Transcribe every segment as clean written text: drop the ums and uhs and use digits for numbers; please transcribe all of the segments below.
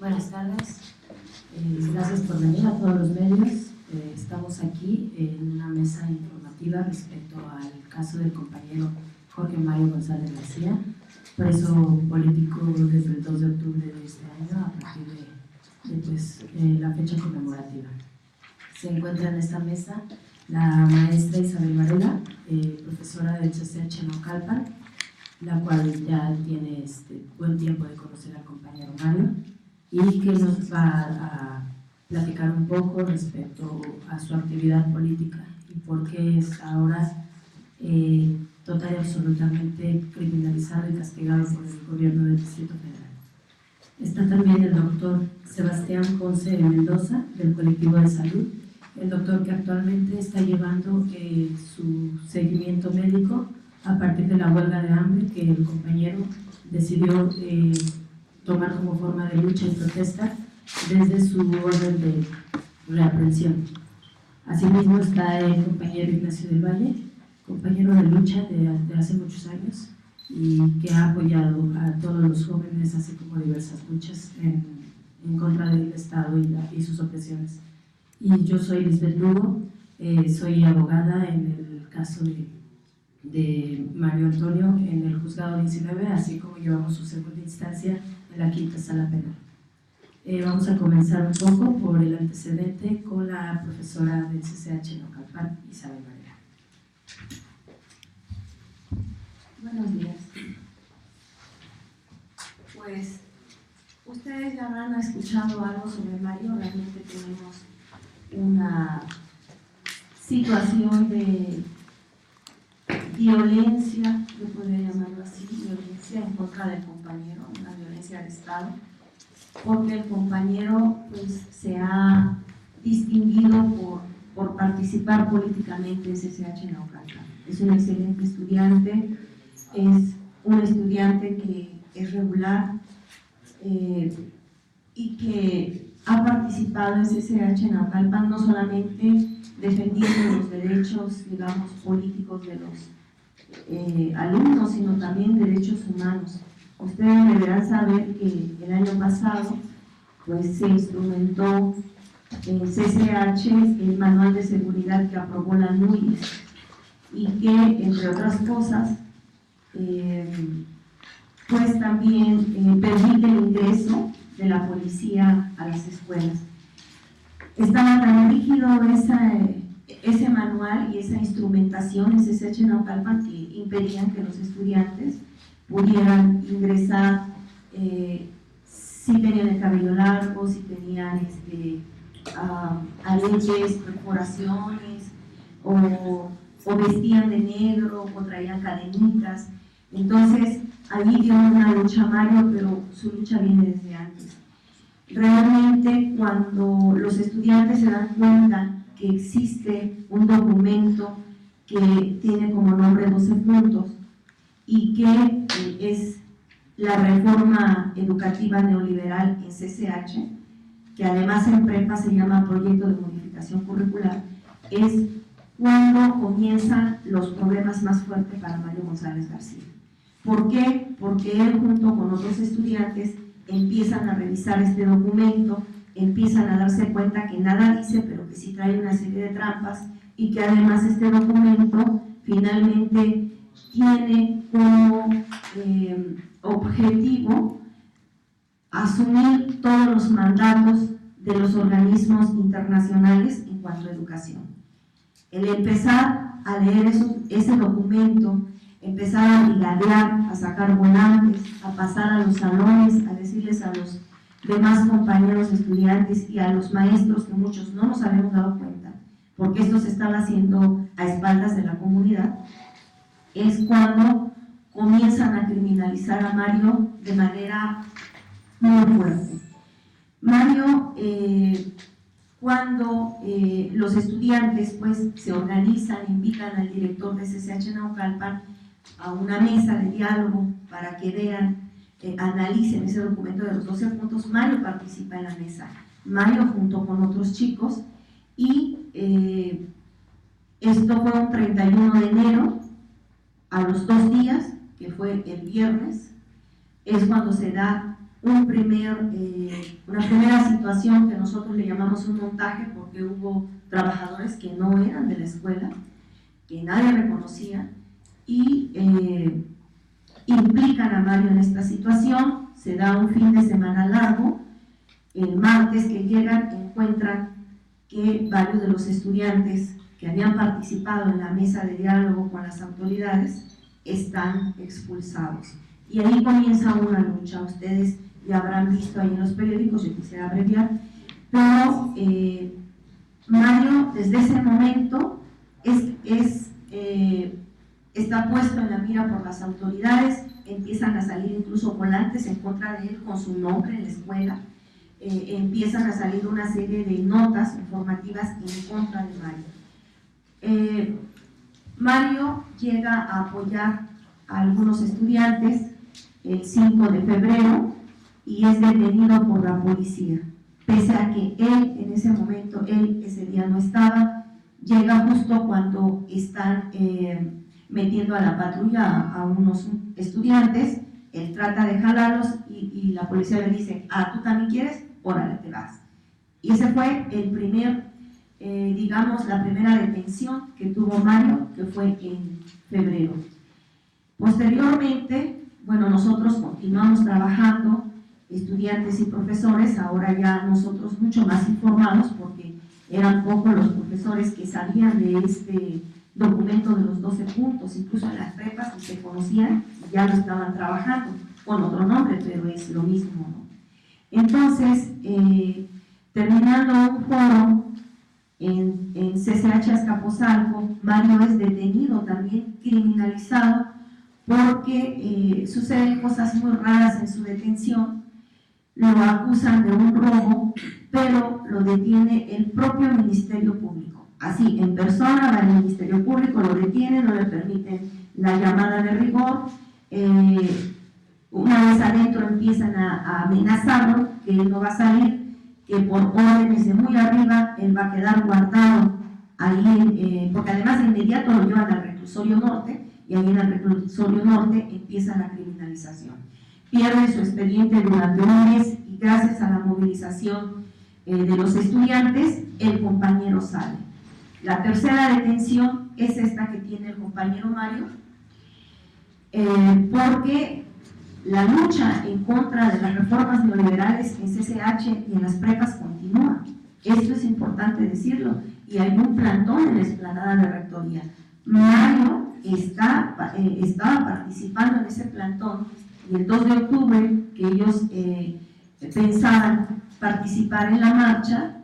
Buenas tardes, gracias por venir a todos los medios. Estamos aquí en una mesa informativa respecto al caso del compañero Jorge Mario González García, preso político desde el 2 de octubre de este año a partir de la fecha conmemorativa. Se encuentra en esta mesa la maestra Isabel Varela, profesora del CCH Naucalpan, la cual ya tiene buen tiempo de conocer al compañero Mario y que nos va a platicar un poco respecto a su actividad política y por qué es ahora total y absolutamente criminalizado y castigado por el gobierno del Distrito Federal. Está también el doctor Sebastián Ponce Mendoza, del Colectivo de Salud, el doctor que actualmente está llevando su seguimiento médico a partir de la huelga de hambre que el compañero decidió tomar como forma de lucha y protesta desde su orden de reaprensión. Asimismo está el compañero Ignacio del Valle, compañero de lucha de hace muchos años y que ha apoyado a todos los jóvenes, así como diversas luchas en contra del Estado y sus opresiones. Y yo soy Lisbeth Lugo, soy abogada en el caso de Mario Antonio en el juzgado 19, así como llevamos su segunda instancia en la quinta sala penal. Vamos a comenzar un poco por el antecedente con la profesora del CCH Naucalpan, Isabel Varela. Buenos días. Pues ustedes ya habrán escuchado algo sobre Mario. Realmente tenemos una situación de violencia, yo podría llamarlo así, violencia en contra del compañero, una violencia de Estado, porque el compañero pues, se ha distinguido por participar políticamente en CCH Naucalpan. Es un excelente estudiante, es un estudiante que es regular y que ha participado en CCH Naucalpan no solamente defendiendo los derechos, digamos, políticos de los alumnos, sino también derechos humanos. Ustedes deberán saber que el año pasado pues, se instrumentó en CCH el manual de seguridad que aprobó la NUIS y que, entre otras cosas, pues también permite el ingreso de la policía a las escuelas. Estaba tan rígido ese manual y esa instrumentación en CCH Naucalpan que impedían que los estudiantes pudieran ingresar si tenían el cabello largo, si tenían aretes, perforaciones, o vestían de negro, o traían cadenitas. Entonces, ahí dio una lucha Mario, pero su lucha viene desde antes. Realmente, cuando los estudiantes se dan cuenta que existe un documento que tiene como nombre 12 puntos y que es la reforma educativa neoliberal en CCH, que además en prepa se llama Proyecto de Modificación Curricular, es cuando comienzan los problemas más fuertes para Mario González García. ¿Por qué? Porque él junto con otros estudiantes empiezan a revisar este documento, empiezan a darse cuenta que nada dice, pero que sí trae una serie de trampas y que además este documento finalmente tiene como objetivo asumir todos los mandatos de los organismos internacionales en cuanto a educación. El empezar a leer ese documento, empezar a brigadear, a sacar volantes, a pasar a los salones, a decirles a los demás compañeros estudiantes y a los maestros, que muchos no nos habíamos dado cuenta, porque esto se estaba haciendo a espaldas de la comunidad, es cuando comienzan a criminalizar a Mario de manera muy fuerte. Mario, cuando los estudiantes pues, se organizan, invitan al director de CCH Naucalpan a una mesa de diálogo para que vean, analicen ese documento de los 12 puntos, Mario participa en la mesa. Mario junto con otros chicos y esto fue un 31 de enero, a los 2 días, que fue el viernes, es cuando se da una primera situación que nosotros le llamamos un montaje, porque hubo trabajadores que no eran de la escuela, que nadie reconocía, y implican a Mario en esta situación. Se da un fin de semana largo. El martes que llegan encuentran que varios de los estudiantes que habían participado en la mesa de diálogo con las autoridades están expulsados. Y ahí comienza una lucha. Ustedes ya habrán visto ahí en los periódicos, yo quisiera abreviar, pero Mario desde ese momento está puesto en la mira por las autoridades. Empiezan a salir incluso volantes en contra de él con su nombre en la escuela. Empiezan a salir una serie de notas informativas en contra de Mario. Mario llega a apoyar a algunos estudiantes el 5 de febrero y es detenido por la policía, pese a que él en ese momento, ese día no estaba. Llega justo cuando están metiendo a la patrulla a unos estudiantes. Él trata de jalarlos y la policía le dice: ¿tú también quieres? Órale, te vas. Y ese fue el primer, la primera detención que tuvo Mario, que fue en febrero. Posteriormente, nosotros continuamos trabajando, estudiantes y profesores, ahora ya nosotros mucho más informados, porque eran pocos los profesores que sabían de este documento de los 12 puntos, incluso en las prepas se conocían, ya lo estaban trabajando, con otro nombre, pero es lo mismo, ¿no? Entonces, terminando un foro en CCH Azcapotzalco, Mario es detenido, también criminalizado, porque suceden cosas muy raras en su detención. Lo acusan de un robo, pero lo detiene el propio Ministerio Público. Así, en persona va al Ministerio Público, lo detiene, no le permiten la llamada de rigor. Una vez adentro empiezan a amenazarlo, que él no va a salir, que por órdenes de muy arriba él va a quedar guardado ahí, porque además de inmediato lo llevan al reclusorio norte, y ahí en el reclusorio norte empieza la criminalización. Pierde su expediente durante un mes y gracias a la movilización de los estudiantes, el compañero sale. La tercera detención es esta que tiene el compañero Mario, porque la lucha en contra de las reformas neoliberales en CCH y en las prepas continúa. Esto es importante decirlo, y hay un plantón en la explanada de rectoría. Mario estaba participando en ese plantón, y el 2 de octubre, que ellos pensaban participar en la marcha,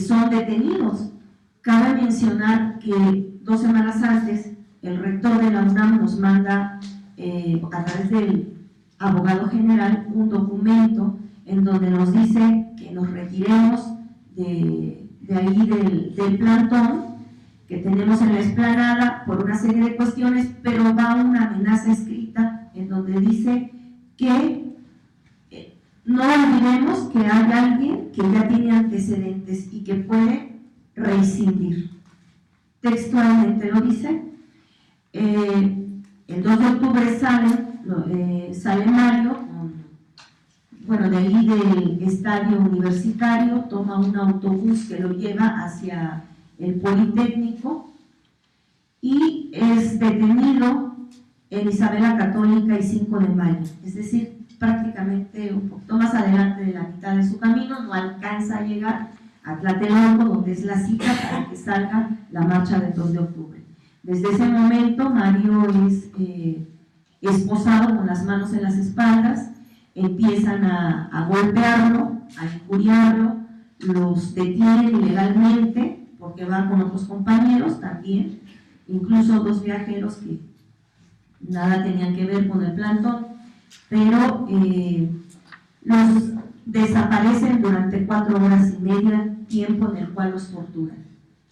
son detenidos. Cabe mencionar que 2 semanas antes, el rector de la UNAM nos manda, a través del abogado general, un documento en donde nos dice que nos retiremos de ahí del plantón que tenemos en la explanada por una serie de cuestiones, pero va una amenaza escrita en donde dice que no olvidemos que hay alguien que ya tiene antecedentes y que puede reincidir. Textualmente lo dice. El 2 de octubre sale Mario, de ahí del estadio universitario, toma un autobús que lo lleva hacia el Politécnico y es detenido en Isabela Católica y 5 de Mayo, es decir, prácticamente un poquito más adelante de la mitad de su camino. No alcanza a llegar a Tlatelolco, donde es la cita para que salga la marcha del 2 de octubre. Desde ese momento Mario es esposado con las manos en las espaldas, empiezan a golpearlo, a injuriarlo, los detienen ilegalmente porque van con otros compañeros también, incluso 2 viajeros que nada tenían que ver con el plantón, pero los desaparecen durante 4 horas y media, tiempo en el cual los torturan.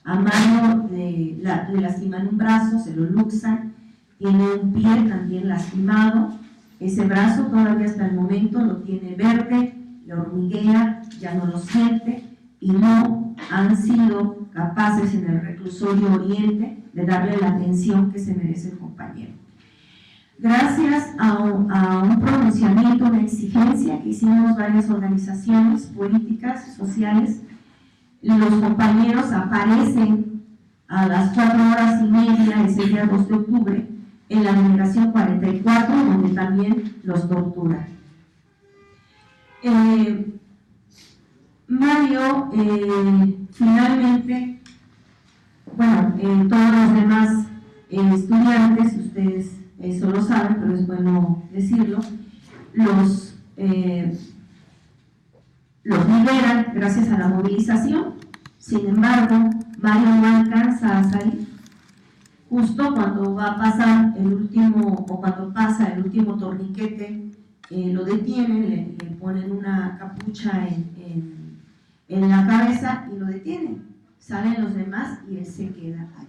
A Mario le lastiman un brazo, se lo luxan, tiene un pie también lastimado. Ese brazo todavía hasta el momento lo tiene verde, lo hormiguea, ya no lo siente, y no han sido capaces en el reclusorio Oriente de darle la atención que se merece el compañero. Gracias a un pronunciamiento, una exigencia que hicimos varias organizaciones políticas, sociales, los compañeros aparecen a las 4:30 ese día 2 de octubre en la delegación 44, donde también los torturan. Mario, finalmente, bueno, todos los demás estudiantes, ustedes eso lo saben, pero es bueno decirlo, los liberan gracias a la movilización. Sin embargo, Mario no alcanza a salir. Justo cuando va a pasar el último, o cuando pasa el último torniquete, lo detienen, le ponen una capucha en la cabeza y lo detienen. Salen los demás y él se queda ahí.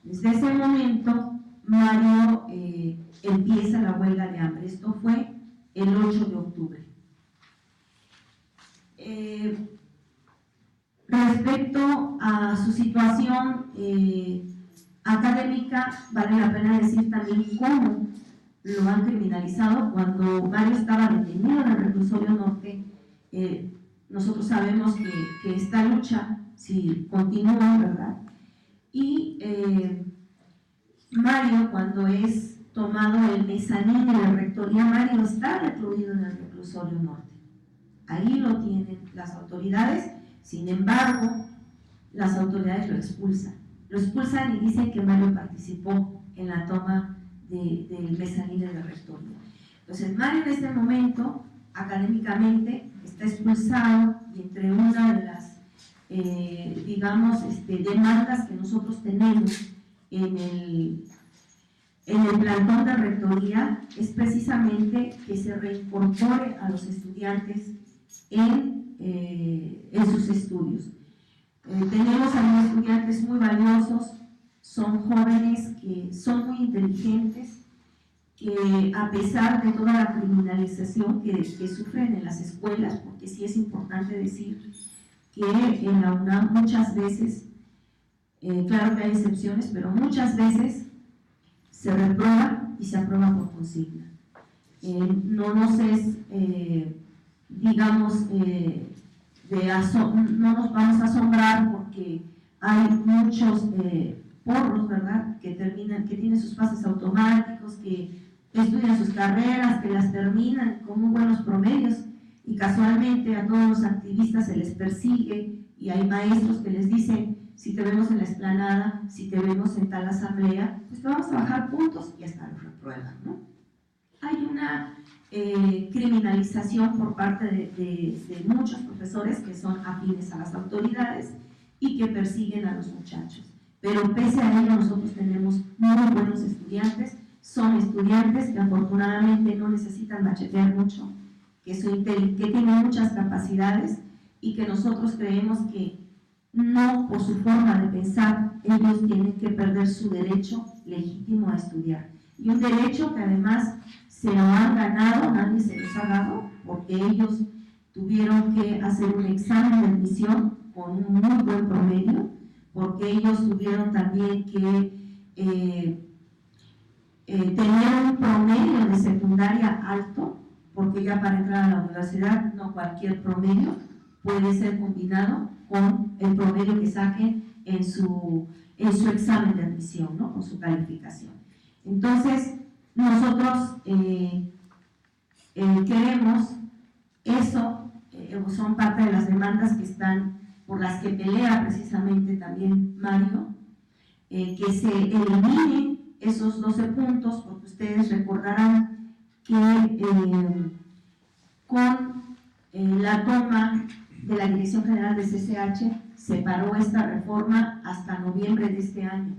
Desde ese momento, Mario empieza la huelga de hambre. Esto fue el 8 de octubre. Respecto a su situación académica, vale la pena decir también cómo lo han criminalizado. Cuando Mario estaba detenido en el reclusorio norte, nosotros sabemos que esta lucha, si continúa, ¿verdad? Y Mario, cuando es tomado el mezanín de la rectoría, Mario está recluido en el reclusorio norte. Ahí lo tienen las autoridades. Sin embargo, las autoridades lo expulsan. Lo expulsan y dicen que Mario participó en la toma del mezanín de la rectoría. Entonces, Mario en este momento, académicamente, está expulsado, y entre una de las, demandas que nosotros tenemos en el plantón de rectoría es precisamente que se reincorpore a los estudiantes en sus estudios. Tenemos a los estudiantes muy valiosos, son jóvenes que son muy inteligentes, que a pesar de toda la criminalización que sufren en las escuelas, porque sí es importante decir que en la UNAM muchas veces, claro que hay excepciones, pero muchas veces se reprueba y se aprueba por consigna. No nos es, no nos vamos a asombrar porque hay muchos porros, ¿verdad?, que tienen sus pases automáticos, que estudian sus carreras, que las terminan con muy buenos promedios, y casualmente a todos los activistas se les persigue, y hay maestros que les dicen: si te vemos en la explanada, si te vemos en tal asamblea, pues te vamos a bajar puntos, y hasta los reprueban, ¿no? Hay una criminalización por parte de muchos profesores que son afines a las autoridades y que persiguen a los muchachos. Pero pese a ello, nosotros tenemos muy buenos estudiantes. Son estudiantes que afortunadamente no necesitan machetear mucho, que tienen muchas capacidades, y que nosotros creemos que no, por su forma de pensar, ellos tienen que perder su derecho legítimo a estudiar. Y un derecho que además se lo han ganado, nadie se los ha dado, porque ellos tuvieron que hacer un examen de admisión con un muy buen promedio, porque ellos tuvieron también que tener un promedio de secundaria alto, porque ya para entrar a la universidad no cualquier promedio puede ser combinado con el promedio que saquen en su examen de admisión, ¿no?, con su calificación. Entonces, nosotros queremos eso, son parte de las demandas que están, por las que pelea precisamente también Mario, que se eliminen esos 12 puntos, porque ustedes recordarán que con la toma de la Dirección General de CCH se paró esta reforma hasta noviembre de este año.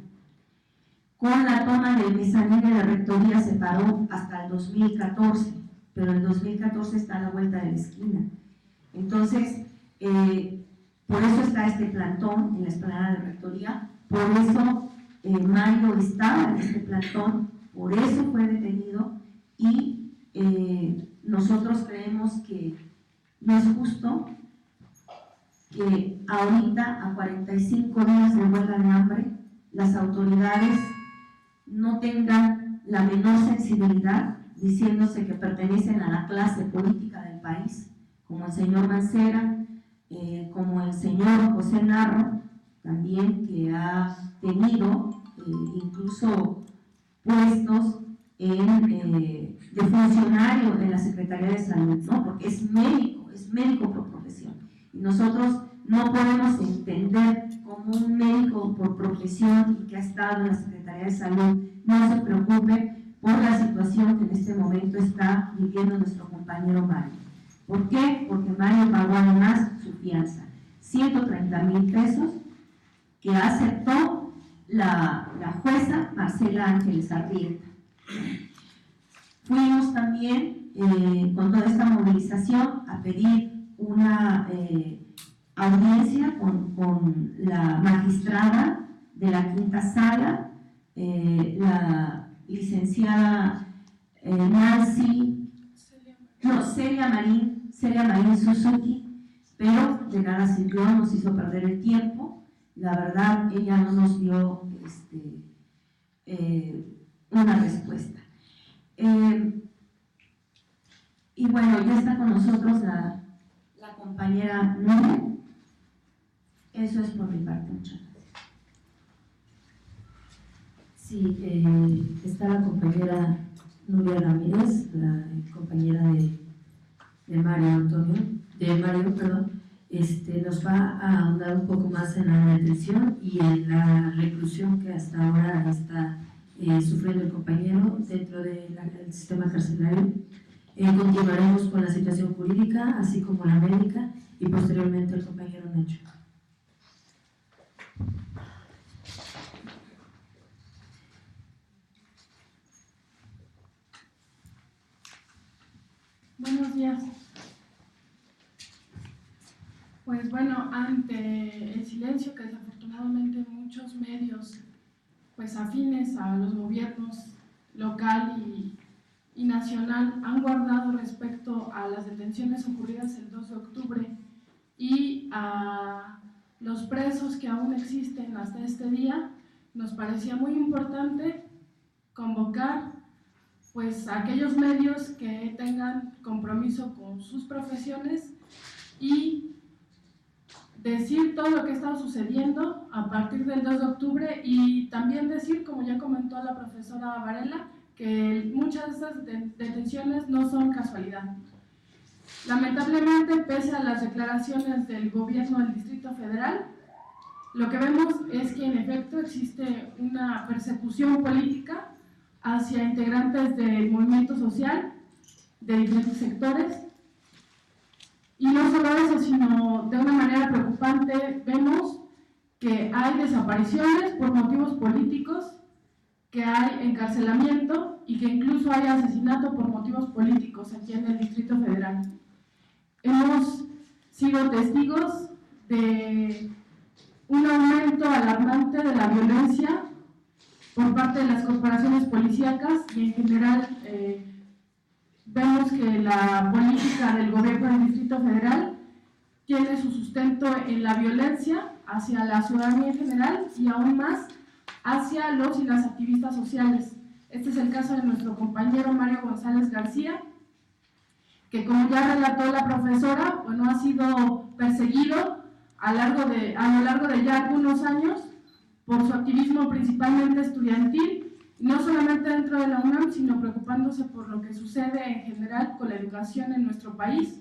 Con la toma del mezanín de la rectoría se paró hasta el 2014, pero el 2014 está a la vuelta de la esquina. Entonces, por eso está este plantón en la explanada de rectoría, por eso Mario estaba en este plantón, por eso fue detenido, y nosotros creemos que no es justo que ahorita, a 45 días de huelga de hambre, las autoridades no tengan la menor sensibilidad, diciéndose que pertenecen a la clase política del país, como el señor Mancera, como el señor José Narro, también, que ha tenido incluso puestos de funcionario en la Secretaría de Salud, ¿no? Porque es médico por profesión. Y nosotros no podemos entender cómo un médico por profesión y que ha estado en la Secretaría de Salud no se preocupe por la situación que en este momento está viviendo nuestro compañero Mario. ¿Por qué? Porque Mario pagó además su fianza, 130,000 pesos, que aceptó la jueza Marcela Ángeles Arrieta. Fuimos también con toda esta movilización a pedir una audiencia con la magistrada de la quinta sala, la licenciada Celia Marín Suzuki, pero de nada sirvió, nos hizo perder el tiempo. La verdad, ella no nos dio una respuesta. Y bueno, ya está con nosotros la compañera Nubia. Eso es por mi parte, muchas gracias. Sí, está la compañera Nubia Ramírez, la compañera de Mario, nos va a ahondar un poco más en la detención y en la reclusión que hasta ahora está sufriendo el compañero dentro del sistema carcelario. Continuaremos con la situación jurídica, así como la médica, y posteriormente el compañero Nacho. Buenos días. Pues bueno, ante el silencio que desafortunadamente muchos medios pues afines a los gobiernos local y nacional han guardado respecto a las detenciones ocurridas el 2 de octubre y a los presos que aún existen hasta este día, nos parecía muy importante convocar pues a aquellos medios que tengan compromiso con sus profesiones y decir todo lo que está sucediendo a partir del 2 de octubre y también decir, como ya comentó la profesora Varela, que muchas de estas detenciones no son casualidad. Lamentablemente, pese a las declaraciones del gobierno del Distrito Federal, lo que vemos es que en efecto existe una persecución política hacia integrantes del movimiento social de diferentes sectores. Y no solo eso, sino de una manera preocupante vemos que hay desapariciones por motivos políticos, que hay encarcelamiento y que incluso hay asesinato por motivos políticos aquí en el Distrito Federal. Hemos sido testigos de un aumento alarmante de la violencia por parte de las corporaciones policíacas y en general vemos que la política del gobierno del Distrito Federal tiene su sustento en la violencia hacia la ciudadanía en general y aún más hacia los y las activistas sociales. Este es el caso de nuestro compañero Mario González García, que como ya relató la profesora, bueno, ha sido perseguido a lo largo de ya algunos años por su activismo principalmente estudiantil, no solamente dentro de la UNAM, sino preocupándose por lo que sucede en general con la educación en nuestro país,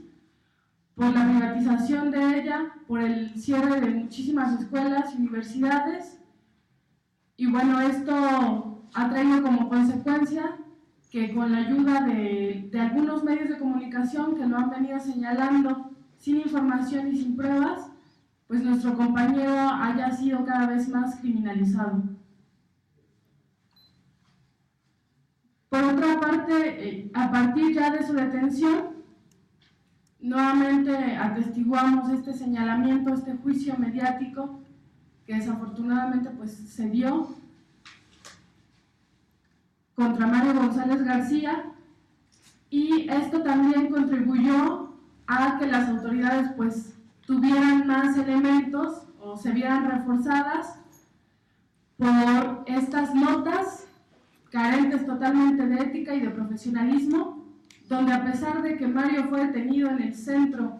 por la privatización de ella, por el cierre de muchísimas escuelas y universidades. Y bueno, esto ha traído como consecuencia que con la ayuda de algunos medios de comunicación que lo han venido señalando sin información y sin pruebas, pues nuestro compañero haya sido cada vez más criminalizado. Por otra parte, a partir ya de su detención, nuevamente atestiguamos este señalamiento, este juicio mediático que desafortunadamente pues se dio contra Mario González García, y esto también contribuyó a que las autoridades pues tuvieran más elementos o se vieran reforzadas por estas notas carentes totalmente de ética y de profesionalismo, donde a pesar de que Mario fue detenido en el centro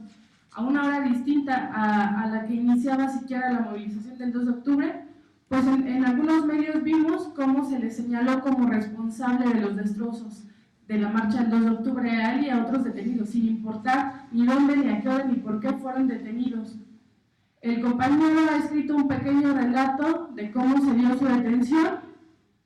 a una hora distinta a la que iniciaba siquiera la movilización del 2 de octubre, pues en algunos medios vimos cómo se le señaló como responsable de los destrozos de la marcha del 2 de octubre a él y a otros detenidos, sin importar ni dónde, ni a qué hora, ni por qué fueron detenidos. El compañero ha escrito un pequeño relato de cómo se dio su detención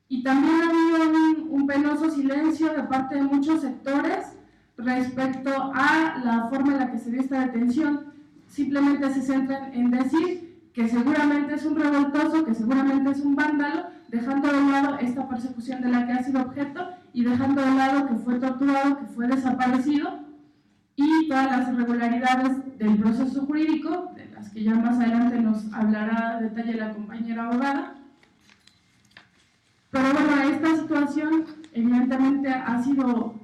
y también ha habido un penoso silencio de parte de muchos sectores respecto a la forma en la que se dio esta detención. Simplemente se centran en decir que seguramente es un revoltoso, que seguramente es un vándalo, dejando de lado esta persecución de la que ha sido objeto y dejando de lado que fue torturado, que fue desaparecido y todas las irregularidades del proceso jurídico, de las que ya más adelante nos hablará a detalle la compañera abogada. Pero bueno, esta situación evidentemente ha sido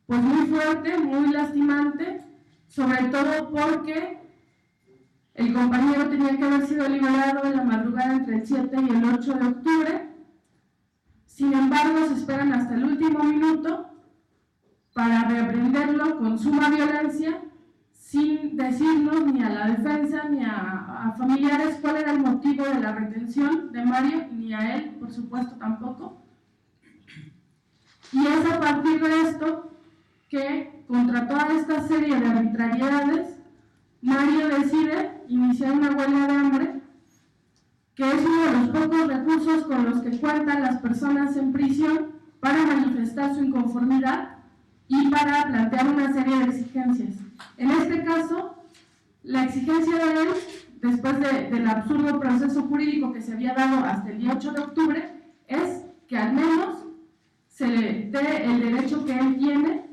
pues muy fuerte, muy lastimante, sobre todo porque el compañero tenía que haber sido liberado en la madrugada entre el 7 y el 8 de octubre. Sin embargo, se esperan hasta el último minuto para reaprenderlo con suma violencia, sin decirnos ni a la defensa ni a familiares cuál era el motivo de la retención de Mario, ni a él, por supuesto, tampoco. Y es a partir de esto que, contra toda esta serie de arbitrariedades, Mario decide iniciar una huelga de hambre, que es uno de los pocos recursos con los que cuentan las personas en prisión para manifestar su inconformidad y para plantear una serie de exigencias. En este caso, la exigencia de él, después del absurdo proceso jurídico que se había dado hasta el día 8 de octubre, es que al menos se le dé el derecho que él tiene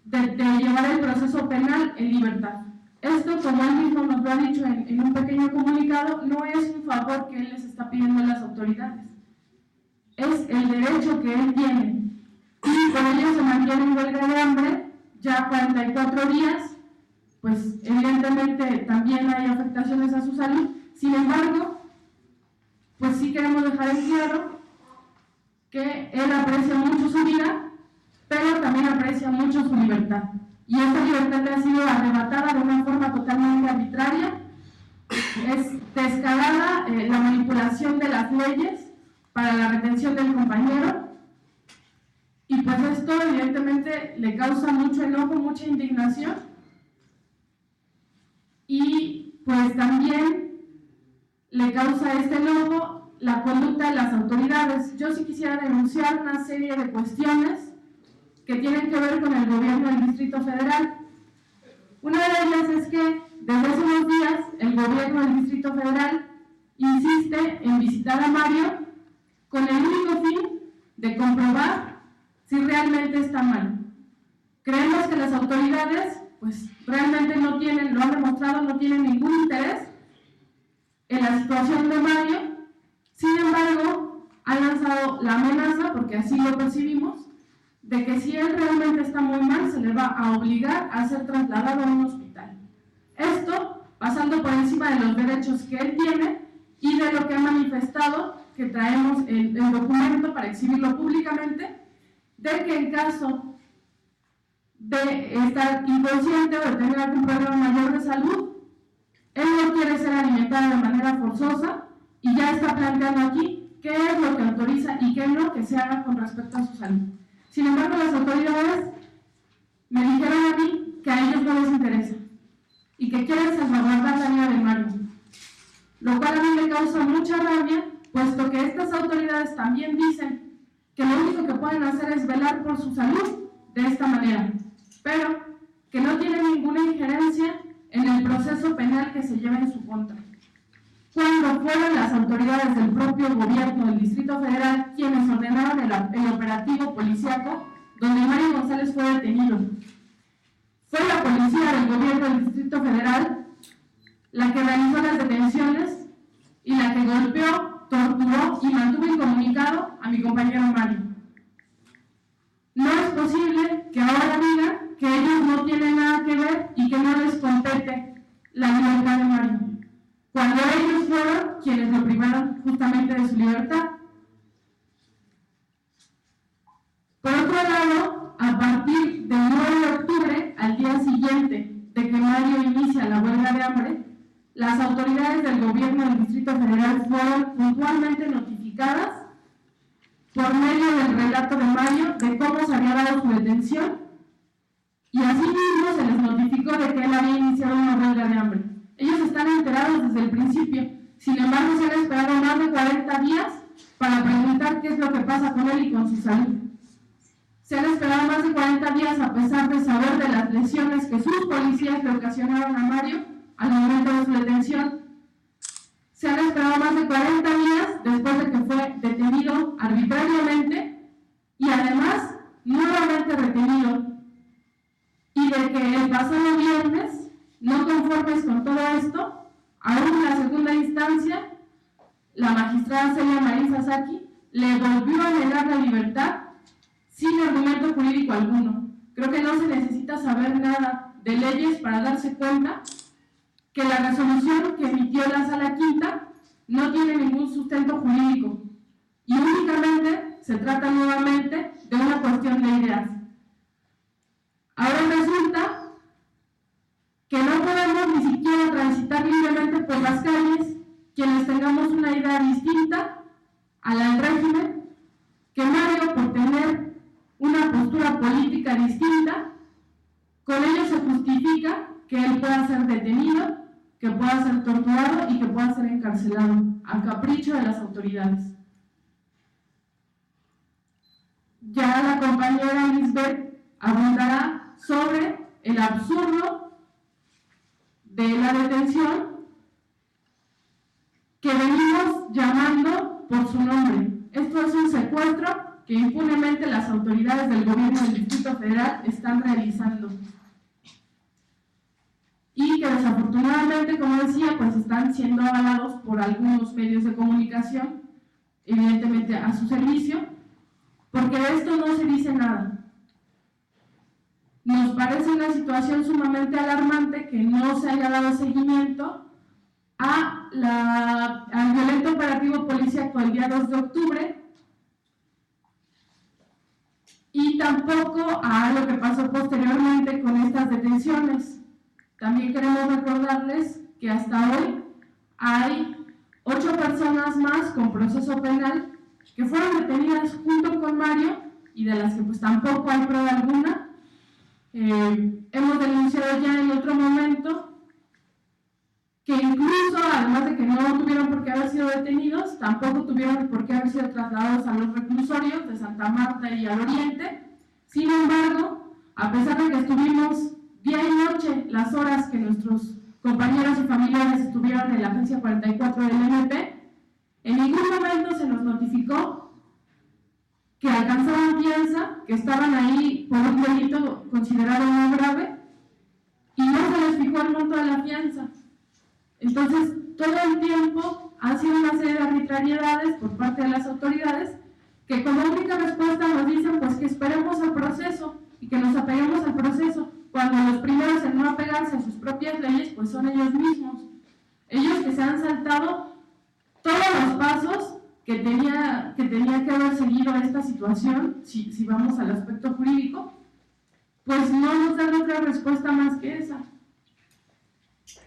de llevar el proceso penal en libertad. Esto, como él mismo nos lo ha dicho en un pequeño comunicado, no es un favor que él les está pidiendo a las autoridades. Es el derecho que él tiene. Y por ello se mantiene en huelga de hambre ya 44 días, pues evidentemente también hay afectaciones a su salud. Sin embargo, pues sí queremos dejar en claro que él aprecia mucho su vida, pero también aprecia mucho su libertad. Y esa libertad le ha sido arrebatada de una forma totalmente arbitraria. Es descarada la manipulación de las leyes para la retención del compañero. Y pues esto evidentemente le causa mucho enojo, mucha indignación. Y pues también le causa este enojo la conducta de las autoridades. Yo sí quisiera denunciar una serie de cuestiones que tienen que ver con el gobierno del Distrito Federal. Una de ellas es que desde hace unos días el gobierno del Distrito Federal insiste en visitar a Mario con el único fin de comprobar si realmente está mal. Creemos que las autoridades pues realmente no tienen, lo han demostrado, no tienen ningún interés en la situación de Mario. Sin embargo, han lanzado la amenaza, porque así lo percibimos, de que si él realmente está muy mal, se le va a obligar a ser trasladado a un hospital. Esto pasando por encima de los derechos que él tiene y de lo que ha manifestado, que traemos el documento para exhibirlo públicamente, de que en caso de estar inconsciente o de tener algún problema mayor de salud, él no quiere ser alimentado de manera forzosa y ya está planteando aquí qué es lo que autoriza y qué no que se haga con respecto a su salud. Sin embargo, las autoridades me dijeron a mí que a ellos no les interesa y que quieren salvaguardar la vida de Mario, lo cual a mí me causa mucha rabia, puesto que estas autoridades también dicen que lo único que pueden hacer es velar por su salud de esta manera, pero que no tienen ninguna injerencia en el proceso penal que se lleva en su contra. Cuando fueron las autoridades del propio gobierno del Distrito Federal quienes ordenaron el operativo policíaco donde Mario González fue detenido. Fue la policía del gobierno del Distrito Federal la que realizó las detenciones y la que golpeó, torturó y mantuvo incomunicado a mi compañero Mario. No es posible que ahora digan que ellos no tienen nada que ver y que no les compete la libertad de Mario, cuando ellos fueron quienes lo privaron justamente de su libertad. las autoridades del gobierno del Distrito Federal fueron puntualmente notificadas por medio del relato de Mario de cómo se había dado su detención, y asimismo se les notificó de que él había iniciado una huelga de hambre. Ellos están enterados desde el principio, sin embargo se han esperado más de 40 días para preguntar qué es lo que pasa con él y con su salud. Se han esperado más de 40 días a pesar de saber de las lesiones que sus policías le ocasionaron a Mario al momento de su detención. Se han esperado más de 40 días después de que fue detenido arbitrariamente y además nuevamente retenido. Y de que el pasado viernes, no conformes con todo esto, aún en la segunda instancia, la magistrada Celia Marín Sasaki le volvió a negar la libertad sin argumento jurídico alguno. Creo que no se necesita saber nada de leyes para darse cuenta que la resolución que emitió la Sala Quinta no tiene ningún sustento jurídico y únicamente se trata nuevamente de una cuestión de ideas. Ahora resulta que no podemos ni siquiera transitar libremente por las calles quienes tengamos una idea distinta a la del régimen, que Mario, por tener una postura política distinta, con ello se justifica que él pueda ser detenido, que pueda ser torturado y que pueda ser encarcelado a capricho de las autoridades. Ya la compañera Lisbeth abundará sobre el absurdo de la detención que venimos llamando por su nombre. Esto es un secuestro que impunemente las autoridades del gobierno del Distrito Federal están realizando. Y que desafortunadamente, como decía, pues están siendo avalados por algunos medios de comunicación, evidentemente a su servicio, porque de esto no se dice nada. Nos parece una situación sumamente alarmante que no se haya dado seguimiento al violento operativo policíaco el día 2 de octubre y tampoco a lo que pasó posteriormente con estas detenciones. También queremos recordarles que hasta hoy hay 8 personas más con proceso penal que fueron detenidas junto con Mario y de las que pues tampoco hay prueba alguna. Hemos denunciado ya en otro momento que incluso, además de que no tuvieron por qué haber sido detenidos, tampoco tuvieron por qué haber sido trasladados a los reclusorios de Santa Marta y al Oriente. Sin embargo, a pesar de que estuvimos día y noche las horas que nuestros compañeros y familiares estuvieron en la agencia 44 del MP, en ningún momento se nos notificó que alcanzaban fianza, que estaban ahí por un delito considerado muy grave y no se les fijó el monto de la fianza. Entonces, todo el tiempo ha sido una serie de arbitrariedades por parte de las autoridades que como única respuesta nos dicen pues que esperemos al proceso y que nos apeguemos al proceso, cuando los primeros en no apegarse a sus propias leyes pues son ellos mismos. Ellos que se han saltado todos los pasos que tenía que haber seguido esta situación, si vamos al aspecto jurídico, pues no nos dan otra respuesta más que esa.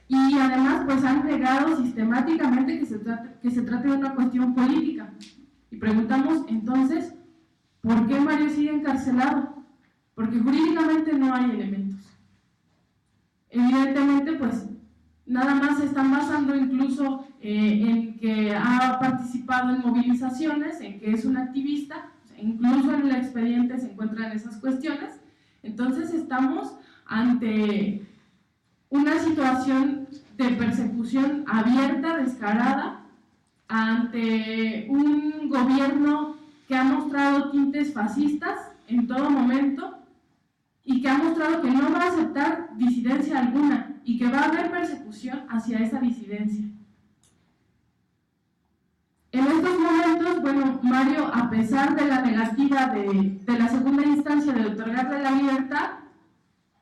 Y además pues han negado sistemáticamente que se trate de una cuestión política. Y preguntamos entonces, ¿por qué Mario sigue encarcelado? Porque jurídicamente no hay elementos. Evidentemente pues nada más se están basando incluso en que ha participado en movilizaciones, en que es un activista, incluso en el expediente se encuentran esas cuestiones. Entonces estamos ante una situación de persecución abierta, descarada, ante un gobierno que ha mostrado tintes fascistas en todo momento y que ha mostrado que no va a aceptar disidencia alguna y que va a haber persecución hacia esa disidencia. En estos momentos, bueno, Mario, a pesar de la negativa de la segunda instancia de otorgarle la libertad,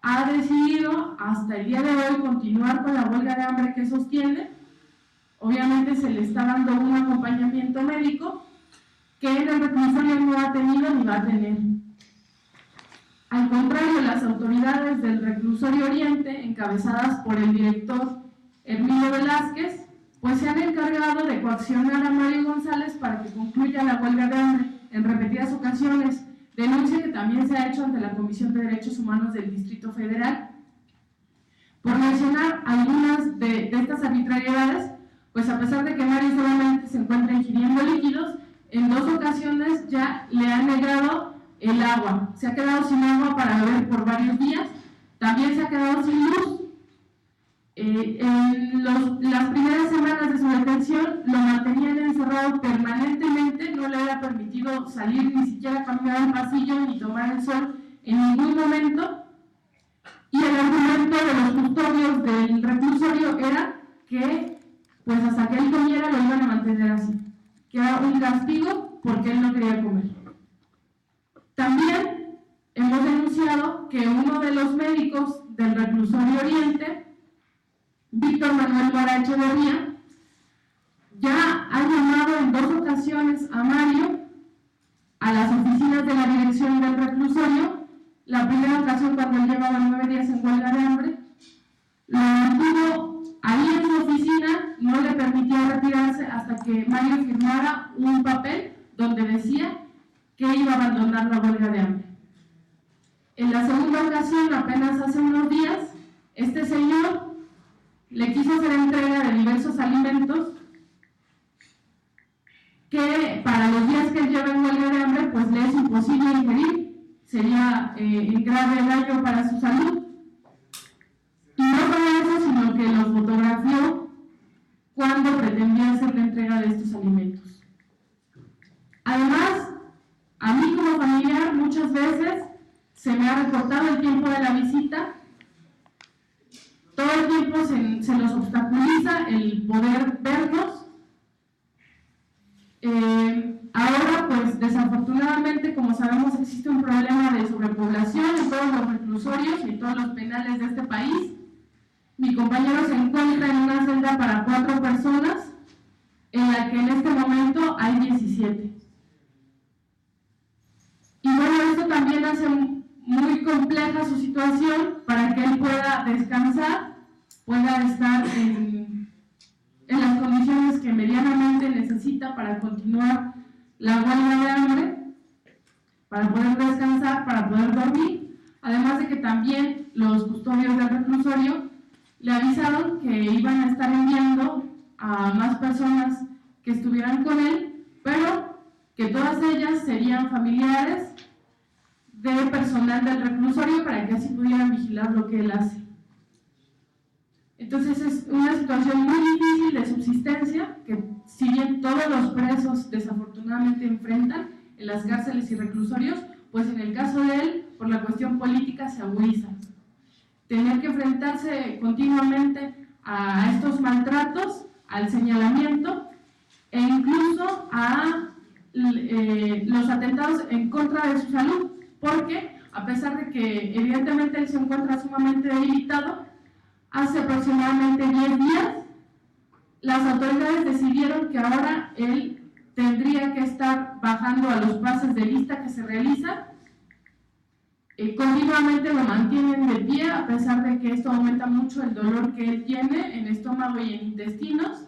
ha decidido hasta el día de hoy continuar con la huelga de hambre que sostiene. Obviamente se le está dando un acompañamiento médico que en el reclusorio no ha tenido ni va a tener. Al contrario, las autoridades del reclusorio Oriente, encabezadas por el director Hermínio Velázquez, pues se han encargado de coaccionar a Mario González para que concluya la huelga de hambre en repetidas ocasiones, denuncia que también se ha hecho ante la Comisión de Derechos Humanos del Distrito Federal. Por mencionar algunas de estas arbitrariedades, pues a pesar de que Mario solamente se encuentra ingiriendo líquidos, en 2 ocasiones ya le han negado el agua. Se ha quedado sin agua para beber por varios días, también se ha quedado sin luz. En las primeras semanas de su detención lo mantenían encerrado permanentemente, no le era permitido salir ni siquiera caminar al pasillo ni tomar el sol en ningún momento. Y el argumento de los custodios del reclusorio era que pues hasta que él comiera lo iban a mantener así, que era un castigo porque él no quería comer. También hemos denunciado que uno de los médicos del reclusorio Oriente, Víctor Manuel Mora Echeverría, ya ha llamado en 2 ocasiones a Mario a las oficinas de la dirección del reclusorio. La primera ocasión cuando él llevaba 9 días en huelga de hambre, lo mantuvo ahí en su oficina, no le permitió retirarse hasta que Mario firmara un papel donde decía que iba a abandonar la huelga de hambre. En la segunda ocasión, apenas hace unos días, este señor le quiso hacer entrega de diversos alimentos que para los días que él lleva en huelga de hambre pues le es imposible ingerir, sería en grave daño para su salud. Y no solo eso, sino que lo fotografió cuando pretendía hacer la entrega de estos alimentos. Además, a mí como familiar muchas veces se me ha recortado el tiempo de la visita. Todo el tiempo se nos obstaculiza el poder vernos. Ahora, pues desafortunadamente, como sabemos, existe un problema de sobrepoblación en todos los reclusorios y en todos los penales de este país. Mi compañero se encuentra en una celda para 4 personas, en la que en este momento hay 17. Y bueno, esto también hace muy compleja su situación para que él pueda descansar, pueda estar en las condiciones que medianamente necesita para continuar la huelga de hambre, para poder descansar, para poder dormir. Además de que también los custodios del reclusorio le avisaron que iban a estar enviando a más personas que estuvieran con él, pero que todas ellas serían familiares de personal del reclusorio para que así pudieran vigilar lo que él hace. Entonces es una situación muy difícil de subsistencia que, si bien todos los presos desafortunadamente enfrentan en las cárceles y reclusorios, pues en el caso de él, por la cuestión política, se agudiza. Tener que enfrentarse continuamente a estos maltratos, al señalamiento e incluso a los atentados en contra de su salud, porque a pesar de que evidentemente él se encuentra sumamente debilitado, hace aproximadamente 10 días las autoridades decidieron que ahora él tendría que estar bajando a los pases de lista que se realizan. Continuamente lo mantienen de pie, a pesar de que esto aumenta mucho el dolor que él tiene en estómago y en intestinos.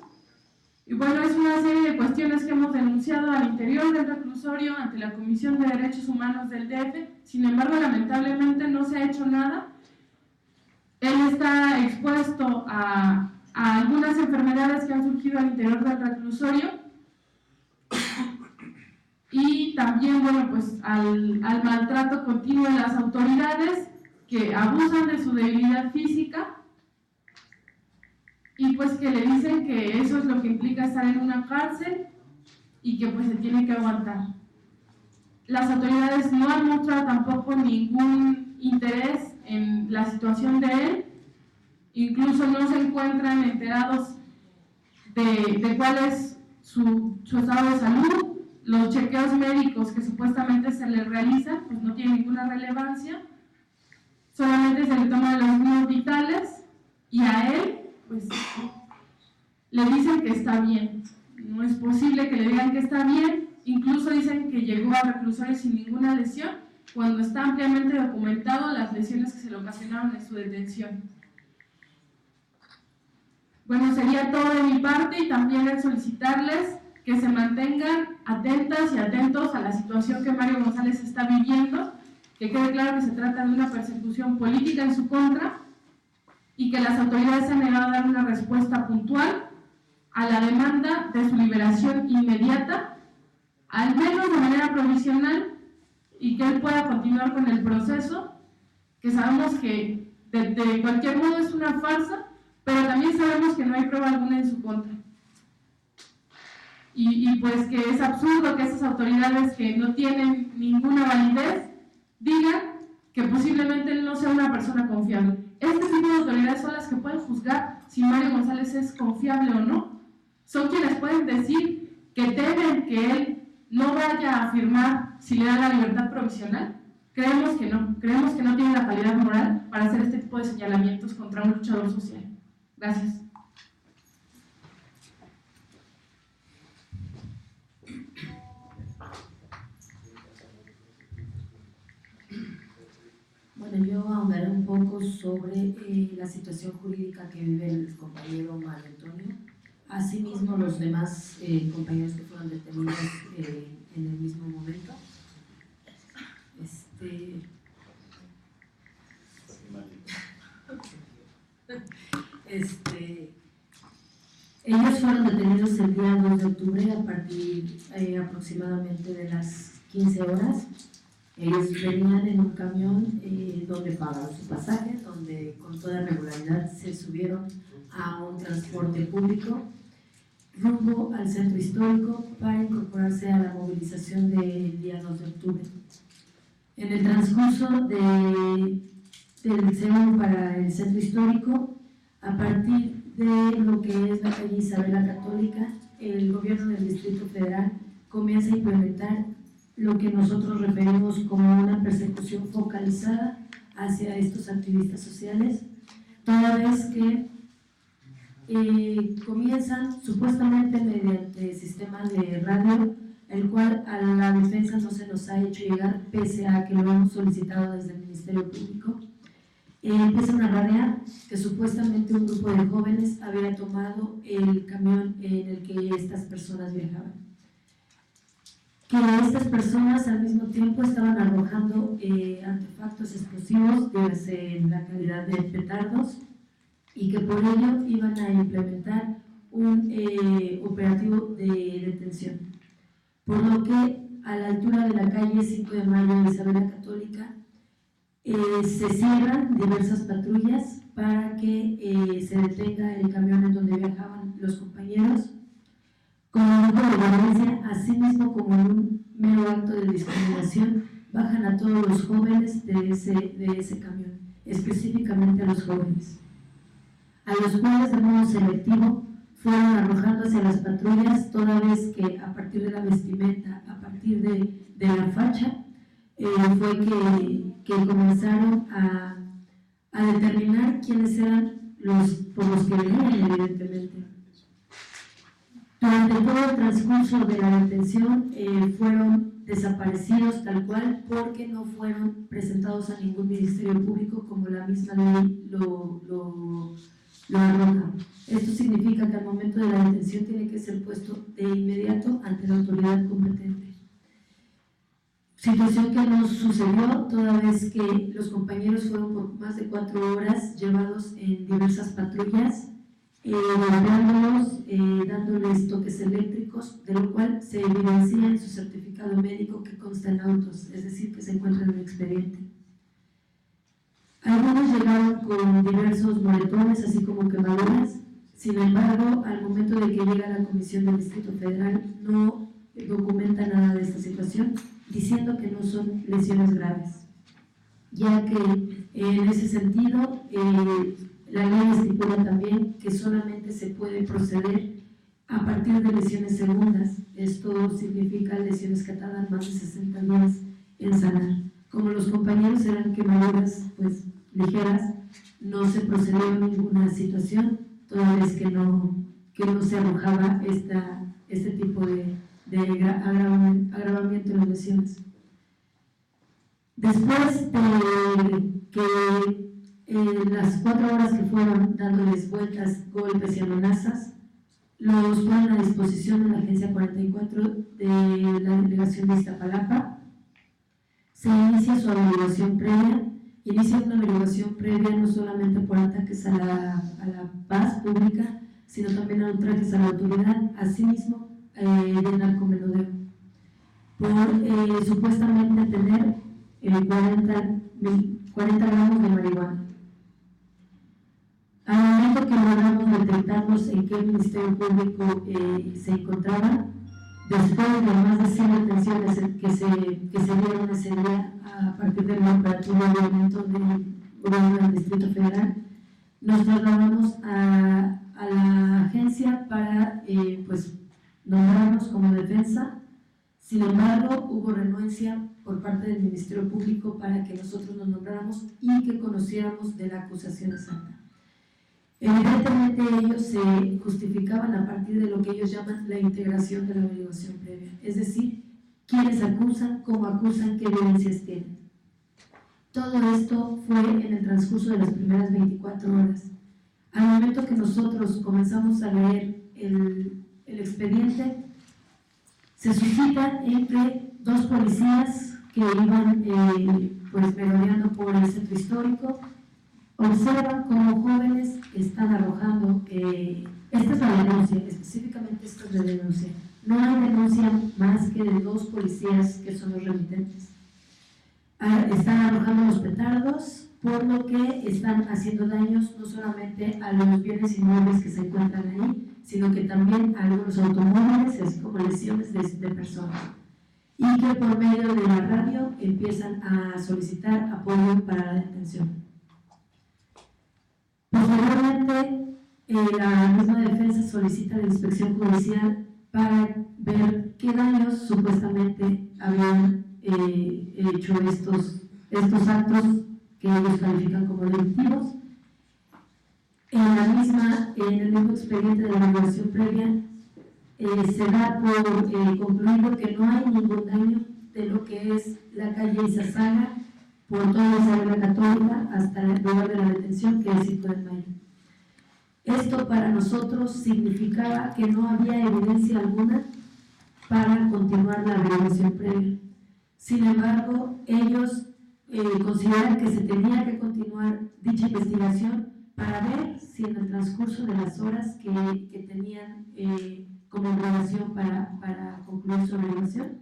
Y bueno, es una serie de cuestiones que hemos denunciado al interior del reclusorio ante la Comisión de Derechos Humanos del DF. Sin embargo, lamentablemente no se ha hecho nada. Él está expuesto a algunas enfermedades que han surgido al interior del reclusorio y también, bueno, pues al maltrato continuo de las autoridades que abusan de su debilidad física y pues que le dicen que eso es lo que implica estar en una cárcel y que pues se tiene que aguantar. Las autoridades no han mostrado tampoco ningún interés en la situación de él, incluso no se encuentran enterados de cuál es su estado de salud. Los chequeos médicos que supuestamente se le realizan pues no tienen ninguna relevancia, solamente se le toman los signos vitales y a él pues le dicen que está bien. No es posible que le digan que está bien, incluso dicen que llegó al reclusorio sin ninguna lesión, cuando está ampliamente documentado las lesiones que se le ocasionaron en su detención. Bueno, sería todo de mi parte y también el solicitarles que se mantengan atentas y atentos a la situación que Mario González está viviendo, que quede claro que se trata de una persecución política en su contra y que las autoridades se han negado a dar una respuesta puntual a la demanda de su liberación inmediata, al menos de manera provisional, y que él pueda continuar con el proceso, que sabemos que de cualquier modo es una farsa, pero también sabemos que no hay prueba alguna en su contra. Y pues que es absurdo que esas autoridades que no tienen ninguna validez digan que posiblemente él no sea una persona confiable. Este tipo de autoridades son las que pueden juzgar si Mario González es confiable o no. Son quienes pueden decir que temen que él no vaya a firmar si le da la libertad provisional. Creemos que no tiene la calidad moral para hacer este tipo de señalamientos contra un luchador social. Gracias. Bueno, yo ahondaré un poco sobre la situación jurídica que vive el compañero Mario Antonio. Asimismo, los demás compañeros que fueron detenidos en el mismo momento. Ellos fueron detenidos el día 2 de octubre a partir aproximadamente de las 15 horas. Ellos venían en un camión donde pagaron su pasaje, donde con toda regularidad se subieron a un transporte público rumbo al centro histórico para incorporarse a la movilización del día 2 de octubre. En el transcurso del liceo para el centro histórico, a partir de lo que es la calle Isabel la Católica, el gobierno del Distrito Federal comienza a implementar lo que nosotros referimos como una persecución focalizada hacia estos activistas sociales, toda vez que comienzan supuestamente mediante sistemas de radio, el cual a la defensa no se nos ha hecho llegar, pese a que lo hemos solicitado desde el Ministerio Público. Empiezan a radiar que supuestamente un grupo de jóvenes había tomado el camión en el que estas personas viajaban. Que estas personas al mismo tiempo estaban arrojando artefactos explosivos en la calidad de petardos y que por ello iban a implementar un operativo de detención. Por lo que a la altura de la calle 5 de Mayo de Isabel la Católica se cierran diversas patrullas para que se detenga el camión en donde viajaban los compañeros, con un grupo de violencia, así mismo como en un mero acto de discriminación, bajan a todos los jóvenes de ese camión, específicamente a los jóvenes, a los cuales de modo selectivo fueron arrojando hacia las patrullas, toda vez que a partir de la vestimenta, a partir de la facha, fue que comenzaron a determinar quiénes eran por los que venían, evidentemente. Durante todo el transcurso de la detención fueron desaparecidos tal cual, porque no fueron presentados a ningún ministerio público como la misma ley lo arroja. Esto significa que al momento de la detención tiene que ser puesto de inmediato ante la autoridad competente. Situación que nos sucedió toda vez que los compañeros fueron por más de 4 horas llevados en diversas patrullas, golpeándolos, dándoles toques eléctricos, de lo cual se evidencia en su certificado médico que consta en autos, es decir, que se encuentra en el expediente. Algunos llegaron con diversos moretones, así como quemaduras. Sin embargo, al momento de que llega la Comisión del Distrito Federal, no documenta nada de esta situación, diciendo que no son lesiones graves, ya que en ese sentido la ley estipula también que solamente se puede proceder a partir de lesiones segundas. Esto significa lesiones que tardan más de 60 días en sanar. Como los compañeros eran quemaduras pues ligeras, no se procedió a ninguna situación, toda vez que no se arrojaba este tipo de agravamiento de las lesiones. Después de que las 4 horas que fueron dándoles vueltas, golpes y amenazas, los ponen a disposición de la Agencia 44 de la Delegación de Iztapalapa. Se inicia su averiguación previa. Inicia una averiguación previa no solamente por ataques a la paz pública, sino también a ultrajes a la autoridad, asimismo de narcomenudeo, por supuestamente tener 40 gramos de marihuana. Al momento que logramos detectarnos en qué Ministerio Público se encontraban, después de más de 100 detenciones que se dieron ese día a partir del operativo de evento del gobierno del Distrito Federal, nos trasladamos a la agencia para pues, nombrarnos como defensa. Sin embargo, hubo renuencia por parte del Ministerio Público para que nosotros nos nombráramos y que conociéramos de la acusación exacta. Evidentemente ellos se justificaban a partir de lo que ellos llaman la integración de la averiguación previa, es decir, quiénes acusan, cómo acusan, qué evidencias tienen. Todo esto fue en el transcurso de las primeras 24 horas. Al momento que nosotros comenzamos a leer el expediente, se suscita entre 2 policías que iban pues merodeando por el centro histórico. Observan cómo jóvenes están arrojando, esta es la denuncia, específicamente esto es la denuncia. No hay denuncia más que de 2 policías que son los remitentes. Están arrojando los petardos, por lo que están haciendo daños no solamente a los bienes inmuebles que se encuentran ahí, sino que también a algunos automóviles, así como lesiones de personas. Y que por medio de la radio empiezan a solicitar apoyo para la detención. Posteriormente, la misma defensa solicita la inspección judicial para ver qué daños supuestamente habían hecho estos actos que ellos califican como delictivos. En el mismo expediente de la averiguación previa se da por concluido que no hay ningún daño de lo que es la calle Izazaga por toda la Isabela Católica hasta el lugar de la detención, que es 5 de mayo. Esto para nosotros significaba que no había evidencia alguna para continuar la averiguación previa. Sin embargo, ellos consideran que se tenía que continuar dicha investigación para ver si en el transcurso de las horas que tenían como obligación para concluir su averiguación,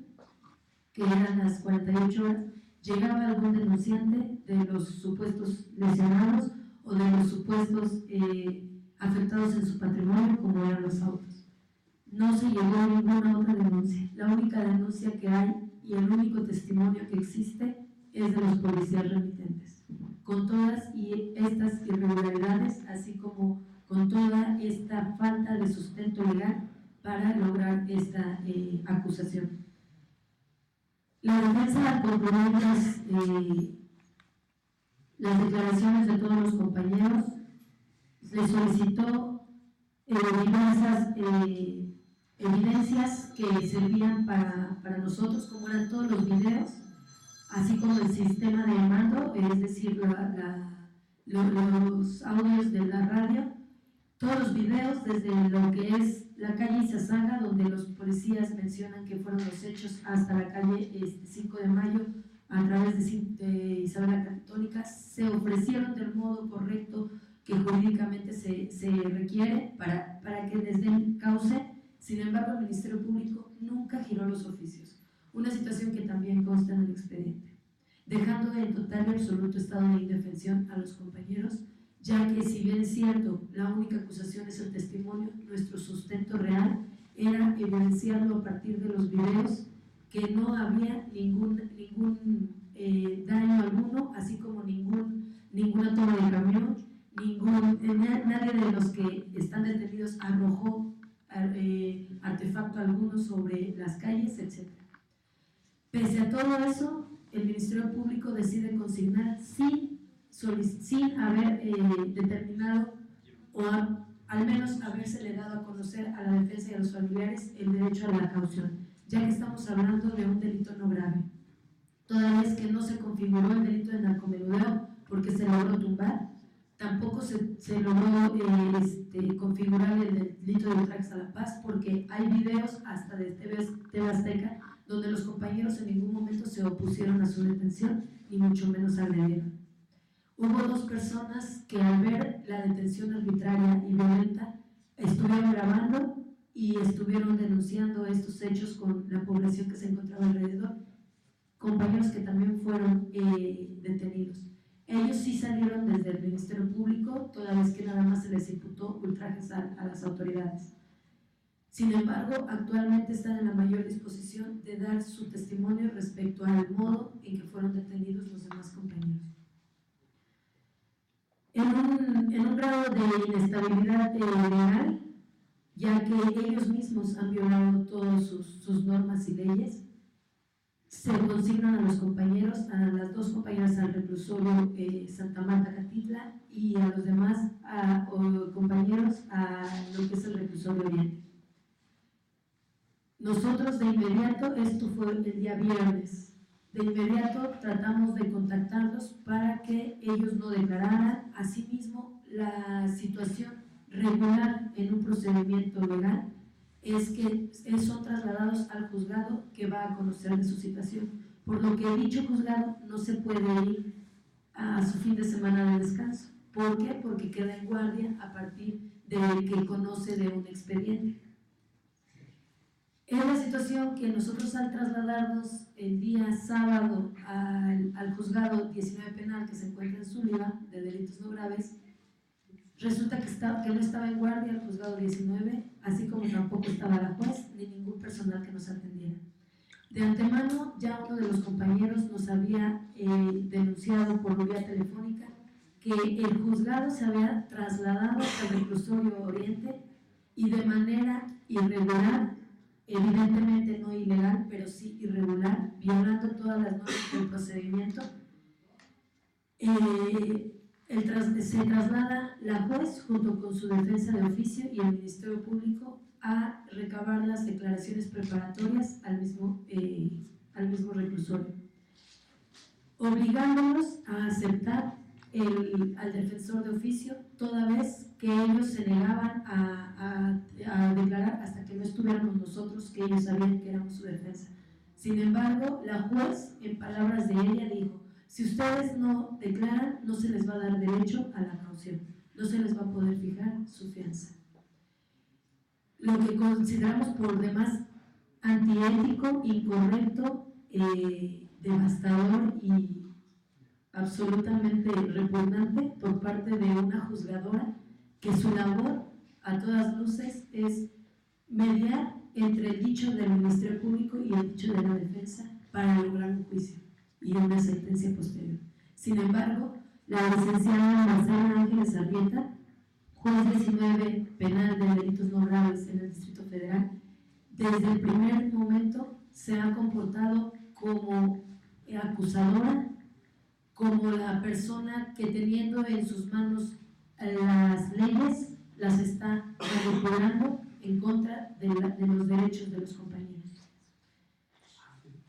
que eran las 48 horas, llegaba algún denunciante de los supuestos lesionados o de los supuestos afectados en su patrimonio, como eran los autos. No se llegó a ninguna otra denuncia. La única denuncia que hay y el único testimonio que existe es de los policías remitentes, con todas estas irregularidades, así como con toda esta falta de sustento legal para lograr esta acusación. La defensa concluyó las declaraciones de todos los compañeros, le solicitó diversas evidencias que servían para nosotros, como eran todos los videos, así como el sistema de mando, es decir, los audios de la radio, todos los videos desde lo que es la calle Izazaga, donde los policías mencionan que fueron los hechos, hasta la calle 5 de mayo, a través de Isabela Católica, se ofrecieron del modo correcto que jurídicamente se requiere para que les den cauce. Sin embargo, el Ministerio Público nunca giró los oficios, una situación que también consta en el expediente, dejando en total y absoluto estado de indefensión a los compañeros, ya que si bien es cierto, la única acusación es el testimonio, nuestro sustento real era evidenciarlo a partir de los videos, que no había ningún daño alguno, así como ninguna toma de camión, nadie de los que están detenidos arrojó artefacto alguno sobre las calles, etc. Pese a todo eso, el Ministerio Público decide consignar sin haber determinado o al menos habérsele dado a conocer a la defensa y a los familiares el derecho a la caución, ya que estamos hablando de un delito no grave, toda vez que no se configuró el delito de narcomenudeo porque se logró tumbar, Tampoco se logró configurar el delito de ultrajes a la paz, porque hay videos hasta de TV Azteca donde los compañeros en ningún momento se opusieron a su detención, ni mucho menos agredieron. Hubo 2 personas que al ver la detención arbitraria y violenta estuvieron grabando y estuvieron denunciando estos hechos con la población que se encontraba alrededor, compañeros que también fueron detenidos. Ellos sí salieron desde el Ministerio Público, toda vez que nada más se les imputó ultrajes a las autoridades. Sin embargo, actualmente están en la mayor disposición de dar su testimonio respecto al modo en que fueron detenidos los demás compañeros. En un grado de inestabilidad legal, ya que ellos mismos han violado todas sus normas y leyes, se consignan a los compañeros, a las 2 compañeras al reclusorio Santa Marta Catitla y a los demás compañeros a lo que es el reclusorio Oriente. Nosotros de inmediato, esto fue el día viernes, de inmediato tratamos de contactarlos para que ellos no declararan. Asimismo, la situación regular en un procedimiento legal es que son trasladados al juzgado que va a conocer de su situación, por lo que dicho juzgado no se puede ir a su fin de semana de descanso. ¿Por qué? Porque queda en guardia a partir de que conoce de un expediente. Es la situación que nosotros, al trasladarnos el día sábado al juzgado 19 penal que se encuentra en Sullivan de delitos no graves, resulta que no estaba en guardia el juzgado 19, así como tampoco estaba la juez ni ningún personal que nos atendiera. De antemano, ya uno de los compañeros nos había denunciado por vía telefónica que el juzgado se había trasladado al reclusorio Oriente y de manera irregular, evidentemente no ilegal, pero sí irregular, violando todas las normas del procedimiento. Se traslada la juez junto con su defensa de oficio y el Ministerio Público a recabar las declaraciones preparatorias al mismo reclusorio, obligándonos a aceptar al defensor de oficio, toda vez que ellos se negaban a declarar hasta que no estuviéramos nosotros, que ellos sabían que éramos su defensa. Sin embargo, la juez, en palabras de ella, dijo: si ustedes no declaran, no se les va a dar derecho a la caución, no se les va a poder fijar su fianza. Lo que consideramos por demás antiético, incorrecto, devastador y absolutamente repugnante por parte de una juzgadora que su labor, a todas luces, es mediar entre el dicho del Ministerio Público y el dicho de la defensa para lograr un juicio y una sentencia posterior. Sin embargo, la licenciada Marcela Ángeles Arrieta, juez 19 penal de delitos no graves en el Distrito Federal, desde el primer momento se ha comportado como acusadora, como la persona que, teniendo en sus manos las leyes, las está manipulando en contra de los derechos de los compañeros.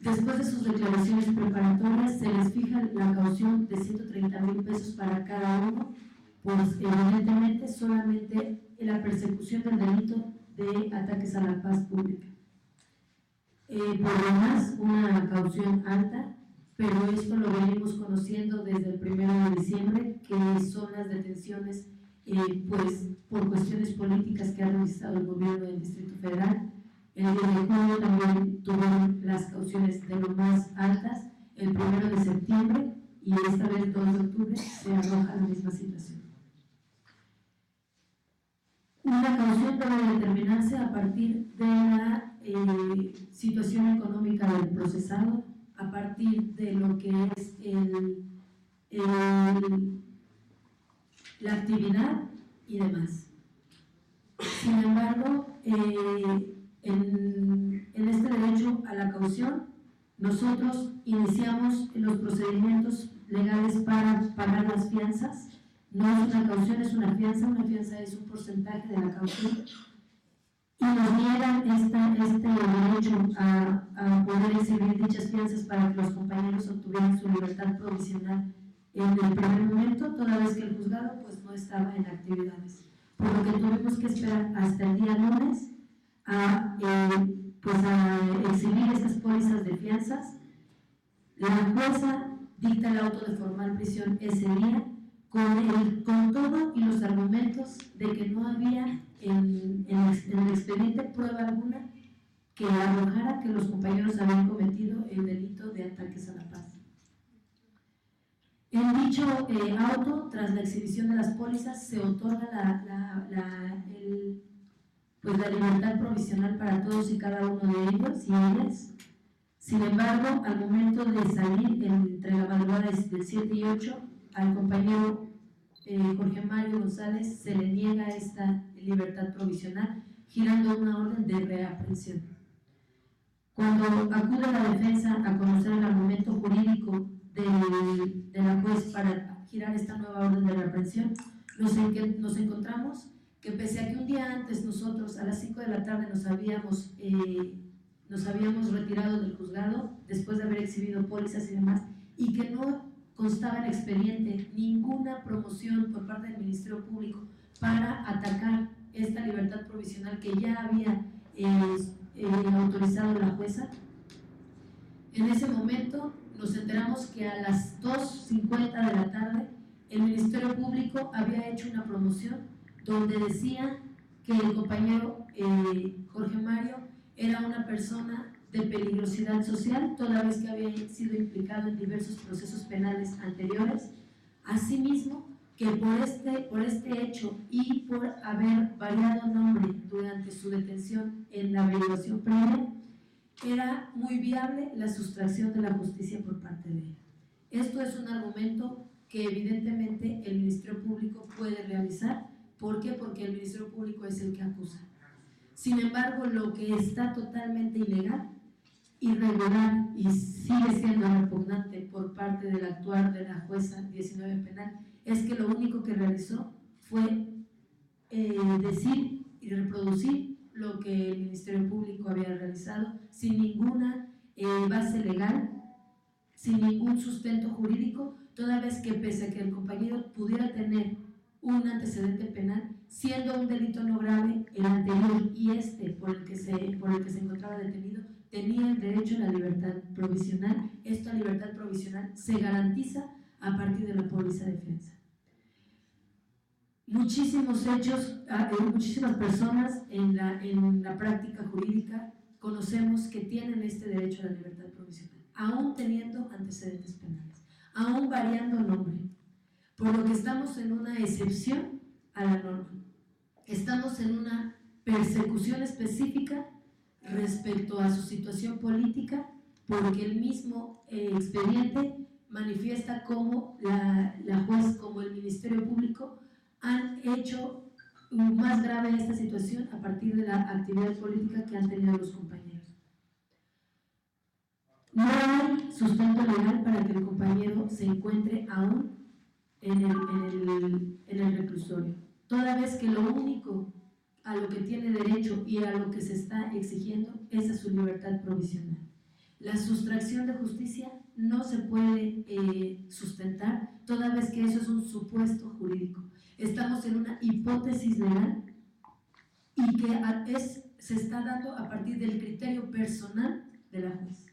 Después de sus declaraciones preparatorias, se les fija la caución de 130,000 pesos para cada uno, pues evidentemente solamente en la persecución del delito de ataques a la paz pública. Por demás, una caución alta, pero esto lo venimos conociendo desde el 1 de diciembre, que son las detenciones pues por cuestiones políticas que ha realizado el gobierno del Distrito Federal. El 10 de junio también tuvieron las cauciones de lo más altas, el 1 de septiembre, y esta vez el 2 de octubre se arroja la misma situación. Una caución debe determinarse a partir de la situación económica del procesado, a partir de lo que es la actividad y demás. Sin embargo, en este derecho a la caución, nosotros iniciamos los procedimientos legales para pagar las fianzas. No es una caución, es una fianza es un porcentaje de la caución, y nos niegan este derecho a poder exhibir dichas fianzas para que los compañeros obtuvieran su libertad provisional en el primer momento, toda vez que el juzgado pues no estaba en actividades, por lo que tuvimos que esperar hasta el día lunes a exhibir estas pólizas de fianzas. La jueza dicta el auto de formal prisión ese día con todo y los argumentos de que no había en el expediente prueba alguna que arrojara que los compañeros habían cometido el delito de ataques a la paz. En dicho auto, tras la exhibición de las pólizas, se otorga la libertad provisional para todos y cada uno de ellos y ellas. Sin embargo, al momento de salir entre la madrugada del 7 y 8, al compañero Jorge Mario González se le niega esta libertad provisional, girando una orden de reaprehensión. Cuando acude la defensa a conocer el argumento jurídico de la juez para girar esta nueva orden de reaprehensión, nos encontramos que pese a que un día antes nosotros a las 5 de la tarde nos habíamos retirado del juzgado después de haber exhibido pólizas y demás, y que no constaba en el expediente ninguna promoción por parte del Ministerio Público para atacar esta libertad provisional que ya había autorizado la jueza, en ese momento nos enteramos que a las 2:50 de la tarde el Ministerio Público había hecho una promoción donde decía que el compañero Jorge Mario era una persona de peligrosidad social, toda vez que había sido implicado en diversos procesos penales anteriores. Asimismo, que por este hecho y por haber variado nombre durante su detención en la averiguación previa, era muy viable la sustracción de la justicia por parte de él. Esto es un argumento que evidentemente el Ministerio Público puede realizar. ¿Por qué? Porque el Ministerio Público es el que acusa. Sin embargo, lo que está totalmente ilegal, irregular y sigue siendo repugnante por parte del actuar de la jueza 19 penal es que lo único que realizó fue decir y reproducir lo que el Ministerio Público había realizado sin ninguna base legal, sin ningún sustento jurídico, toda vez que pese a que el compañero pudiera tener un antecedente penal, siendo un delito no grave el anterior y por el que se encontraba detenido, tenía el derecho a la libertad provisional. Esta libertad provisional se garantiza a partir de la póliza de fianza. Muchísimos hechos, muchísimas personas en la práctica jurídica conocemos que tienen este derecho a la libertad provisional, aún teniendo antecedentes penales, aún variando nombre, por lo que estamos en una excepción a la norma. Estamos en una persecución específica respecto a su situación política, porque el mismo expediente manifiesta cómo la juez, como el Ministerio Público, han hecho más grave esta situación a partir de la actividad política que han tenido los compañeros. No hay sustento legal para que el compañero se encuentre aún en el reclusorio, toda vez que lo único a lo que tiene derecho y a lo que se está exigiendo es a su libertad provisional. La sustracción de justicia no se puede sustentar, toda vez que eso es un supuesto jurídico. Estamos en una hipótesis legal y que se está dando a partir del criterio personal de la juez.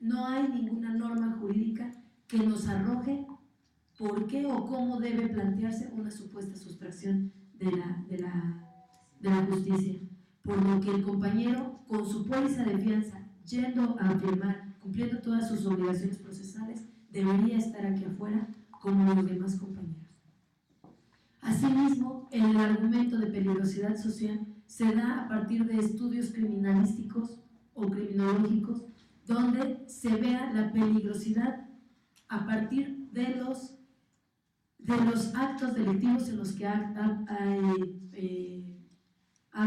No hay ninguna norma jurídica que nos arroje por qué o cómo debe plantearse una supuesta sustracción de la justicia, por lo que el compañero, con su póliza de fianza, yendo a firmar, cumpliendo todas sus obligaciones procesales, debería estar aquí afuera como los demás compañeros. Asimismo, el argumento de peligrosidad social se da a partir de estudios criminalísticos o criminológicos, donde se vea la peligrosidad a partir de los actos delictivos en los que ha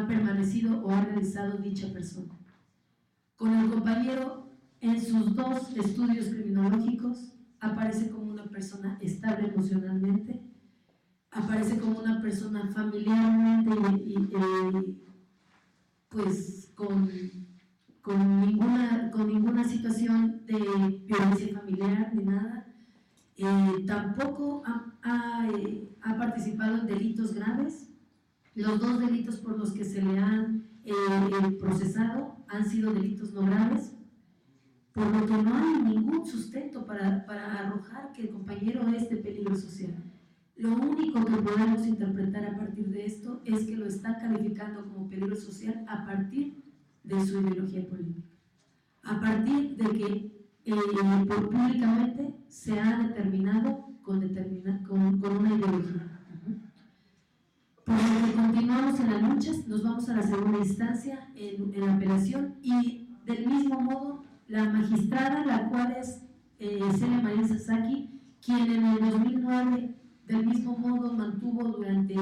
permanecido o ha realizado dicha persona. Con el compañero, en sus dos estudios criminológicos, aparece como una persona estable emocionalmente, aparece como una persona familiarmente pues con ninguna situación de violencia familiar ni nada, Tampoco ha participado en delitos graves. Los 2 delitos por los que se le han procesado han sido delitos no graves, por lo que no hay ningún sustento para arrojar que el compañero es de peligro social. Lo único que podemos interpretar a partir de esto es que lo están calificando como peligro social a partir de su ideología política, a partir de que públicamente se ha determinado con una ideología. Por lo que continuamos en las luchas, nos vamos a la segunda instancia en la apelación, y del mismo modo la magistrada, la cual es Celia María Sasaki, quien en el 2009 del mismo modo mantuvo durante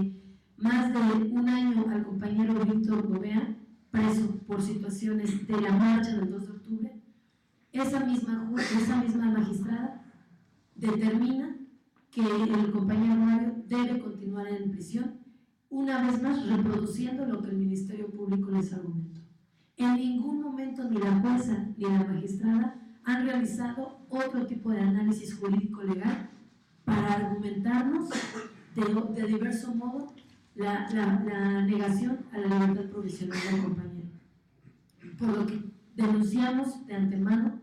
más de un año al compañero Víctor Gobea preso por situaciones de la marcha del 2 de octubre, esa misma magistrada determina que el compañero Mario debe continuar en prisión, una vez más reproduciendo lo que el Ministerio Público les argumentó. En ningún momento ni la jueza ni la magistrada han realizado otro tipo de análisis jurídico-legal para argumentarnos de diverso modo la negación a la libertad provisional del compañero. Por lo que denunciamos de antemano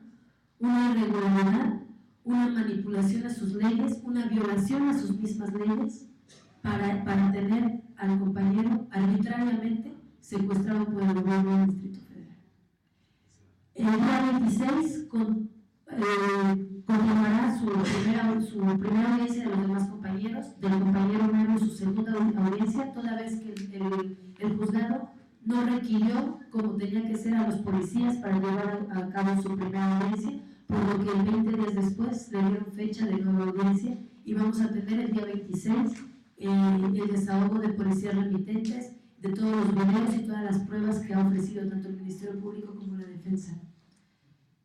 una irregularidad, una manipulación a sus leyes, una violación a sus mismas leyes para tener al compañero arbitrariamente secuestrado por el gobierno del Distrito Federal. El día 26 continuará su primera audiencia de los demás compañeros, del compañero Mario su segunda audiencia, toda vez que el juzgado no requirió, como tenía que ser, a los policías para llevar a cabo su primera audiencia, por lo que 20 días después le dieron fecha de nueva audiencia, y vamos a tener el día 26 el desahogo de policías remitentes, de todos los videos y todas las pruebas que ha ofrecido tanto el Ministerio Público como la defensa.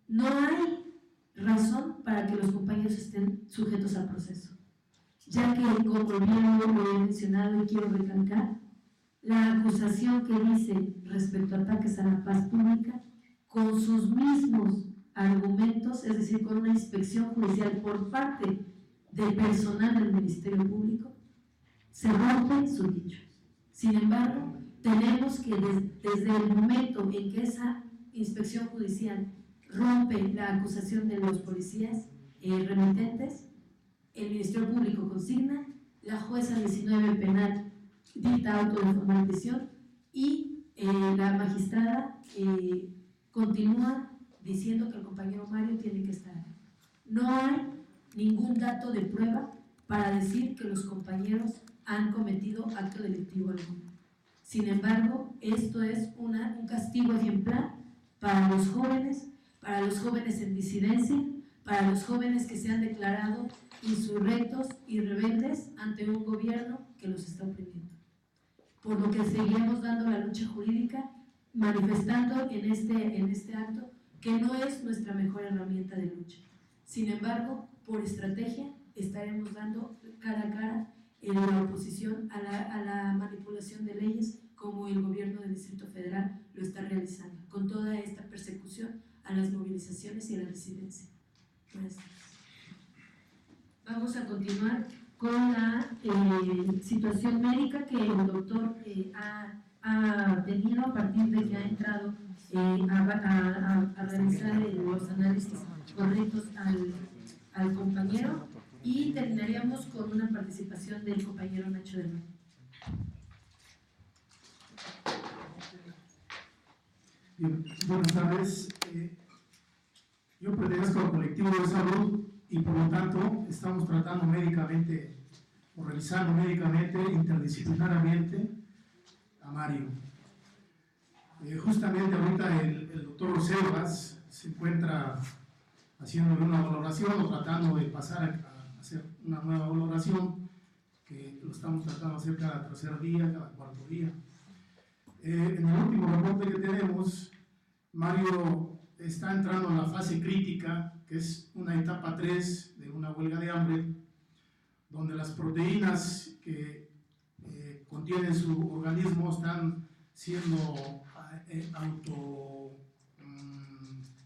No hay razón para que los compañeros estén sujetos al proceso, ya que, como bien lo he mencionado y quiero recalcar, la acusación que dice respecto a ataques a la paz pública, con sus mismos argumentos, es decir, con una inspección judicial por parte del personal del Ministerio Público, se rompe su dicho. Sin embargo, tenemos que desde el momento en que esa inspección judicial rompe la acusación de los policías remitentes, el Ministerio Público consigna, la jueza 19 penal dicta auto de formal prisión, y la magistrada continúa diciendo que el compañero Mario tiene que estar. No hay ningún dato de prueba para decir que los compañeros han cometido acto delictivo alguno. Sin embargo, esto es un castigo ejemplar para los jóvenes en disidencia, para los jóvenes que se han declarado insurrectos y rebeldes ante un gobierno que los está oprimiendo. Por lo que seguiremos dando la lucha jurídica, manifestando en este acto que no es nuestra mejor herramienta de lucha. Sin embargo, por estrategia, estaremos dando cara a cara en la oposición a la manipulación de leyes, como el gobierno del Distrito Federal lo está realizando, con toda esta persecución a las movilizaciones y a la disidencia. Gracias. Vamos a continuar con la situación médica que el doctor ha tenido a partir de que ha entrado a realizar los análisis correctos al compañero, y terminaríamos con una participación del compañero Nacho de Nuevo. Bien, buenas tardes. Yo pertenezco al colectivo de salud y por lo tanto estamos tratando médicamente o revisando médicamente, interdisciplinariamente a Mario. Justamente ahorita el doctor Selvas se encuentra haciéndole una valoración o tratando de pasar a hacer una nueva valoración, que lo estamos tratando de hacer cada tercer día, cada cuarto día. En el último reporte que tenemos, Mario está entrando en la fase crítica, que es una etapa 3 de una huelga de hambre, donde las proteínas que contiene su organismo están siendo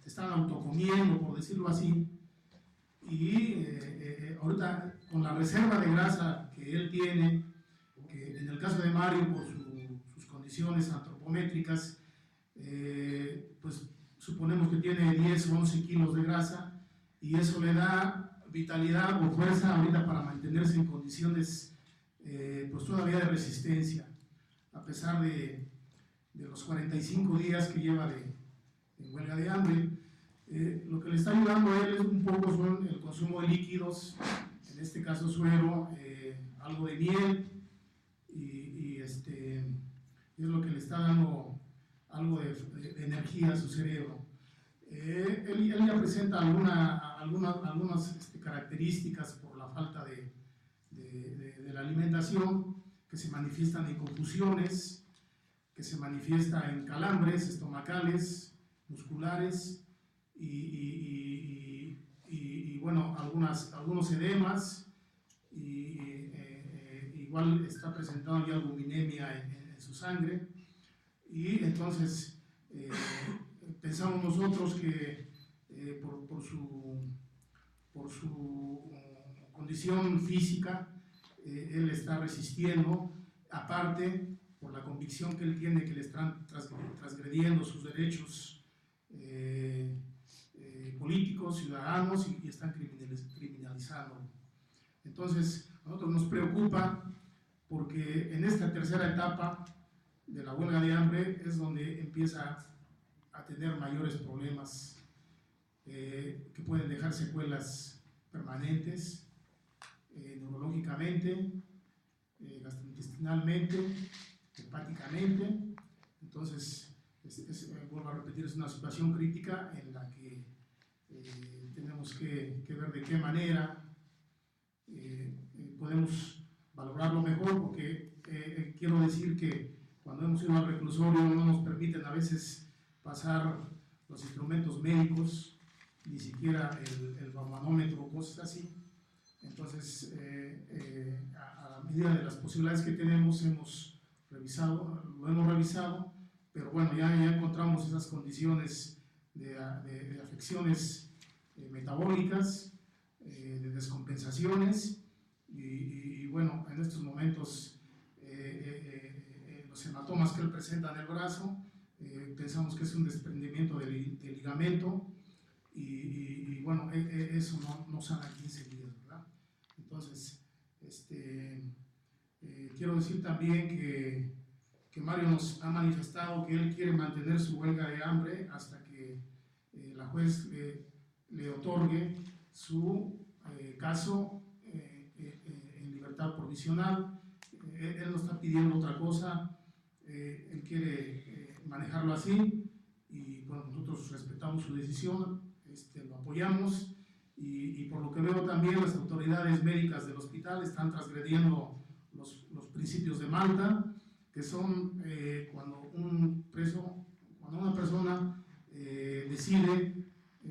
están autocomiendo, por decirlo así, y ahorita con la reserva de grasa que él tiene, que en el caso de Mario por sus condiciones antropométricas, pues suponemos que tiene 10 o 11 kilos de grasa, y eso le da vitalidad o fuerza ahorita para mantenerse en condiciones pues todavía de resistencia, a pesar de los 45 días que lleva en huelga de hambre. Lo que le está ayudando a él es un poco son el consumo de líquidos, en este caso suero, algo de miel, y es lo que le está dando algo de energía a su cerebro. Él ya presenta algunas características por la falta de la alimentación, que se manifiestan en confusiones, que se manifiesta en calambres estomacales, musculares, y bueno, algunos edemas, igual está presentando ya albuminemia en su sangre, y entonces pensamos nosotros que por su condición física, él está resistiendo, aparte por la convicción que él tiene que le están transgrediendo sus derechos políticos, ciudadanos, y están criminalizando. Entonces, a nosotros nos preocupa porque en esta tercera etapa de la huelga de hambre es donde empieza a tener mayores problemas que pueden dejar secuelas permanentes, neurológicamente, gastrointestinalmente, hepáticamente. Entonces, vuelvo a repetir, es una situación crítica en la que tenemos que ver de qué manera podemos valorarlo mejor, porque quiero decir que cuando hemos ido al reclusorio no nos permiten a veces pasar los instrumentos médicos, ni siquiera el baumanómetro, cosas así. Entonces, a la medida de las posibilidades que tenemos, lo hemos revisado, pero bueno, ya encontramos esas condiciones de afecciones metabólicas, de descompensaciones, y bueno, en estos momentos los hematomas que él presenta en el brazo, pensamos que es un desprendimiento de ligamento, y bueno, eso no sana 15 días, ¿verdad? Entonces, quiero decir también que Mario nos ha manifestado que él quiere mantener su huelga de hambre hasta que la juez le otorgue su caso en libertad provisional. Él no está pidiendo otra cosa, él quiere manejarlo así, y bueno, nosotros respetamos su decisión, lo apoyamos, y por lo que veo también las autoridades médicas del hospital están transgrediendo los principios de Malta, que son cuando una persona decide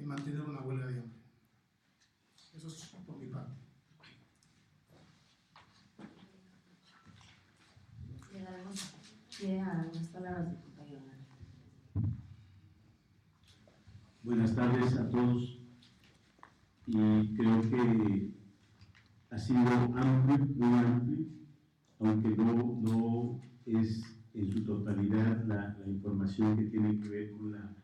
mantener una huelga de hambre. Eso es por mi parte. Le daremos pie a las palabras del compañero. Buenas tardes a todos, y creo que ha sido amplio, muy amplio, aunque no es en su totalidad la información que tiene que ver con la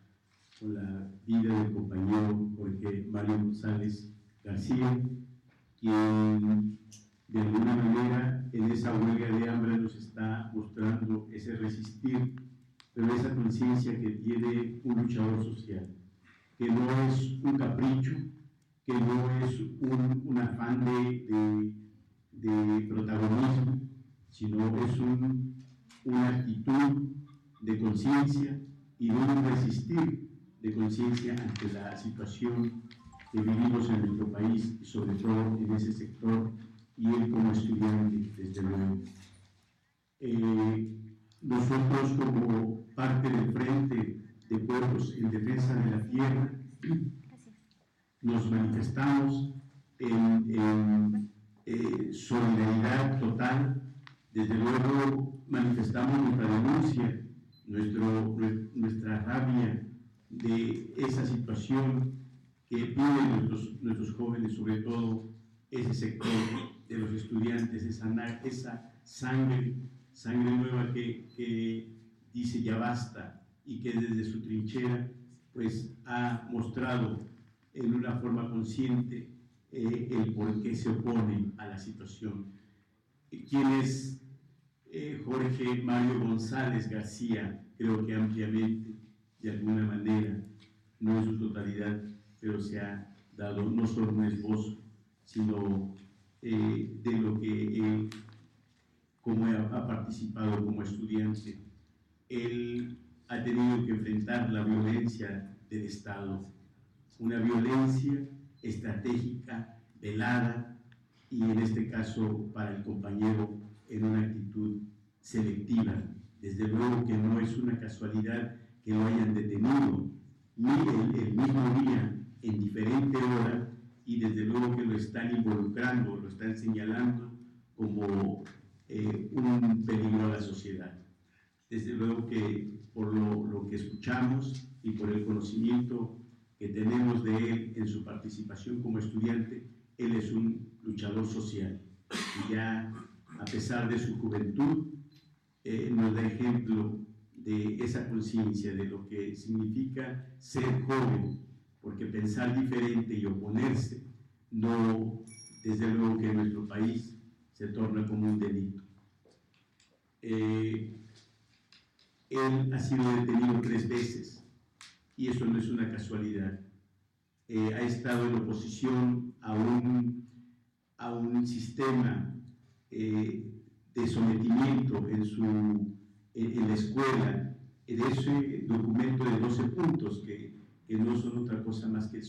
vida del compañero Jorge Mario González García, quien de alguna manera en esa huelga de hambre nos está mostrando ese resistir, pero esa conciencia que tiene un luchador social, que no es un capricho, que no es un afán de protagonismo, sino es una actitud de conciencia y de un resistir de conciencia ante la situación que vivimos en nuestro país, y sobre todo en ese sector, y él como estudiante, desde luego. Nosotros, como parte del Frente de Pueblos en Defensa de la Tierra, nos manifestamos en solidaridad total. Desde luego manifestamos nuestra denuncia, nuestra rabia de esa situación que piden nuestros jóvenes, sobre todo ese sector de los estudiantes, esa sangre nueva que dice ya basta y que desde su trinchera pues ha mostrado en una forma consciente el por qué se opone a la situación. ¿Quién es Jorge Mario González García? Creo que ampliamente, de alguna manera, no en su totalidad, pero se ha dado no solo un esbozo, sino de lo que él, como ha participado como estudiante. Él ha tenido que enfrentar la violencia del Estado, una violencia estratégica, velada, y en este caso para el compañero en una actitud selectiva. Desde luego que no es una casualidad que lo hayan detenido, el mismo día, en diferente hora, y desde luego que lo están involucrando, lo están señalando como un peligro a la sociedad. Desde luego que por lo que escuchamos y por el conocimiento que tenemos de él en su participación como estudiante, él es un luchador social. Y ya, a pesar de su juventud, nos da ejemplo de esa conciencia de lo que significa ser joven, porque pensar diferente y oponerse, no, desde luego que en nuestro país se torna como un delito. Él ha sido detenido 3 veces, y eso no es una casualidad. Ha estado en oposición a un sistema de sometimiento en la escuela, en ese documento de 12 puntos que no son otra cosa más que el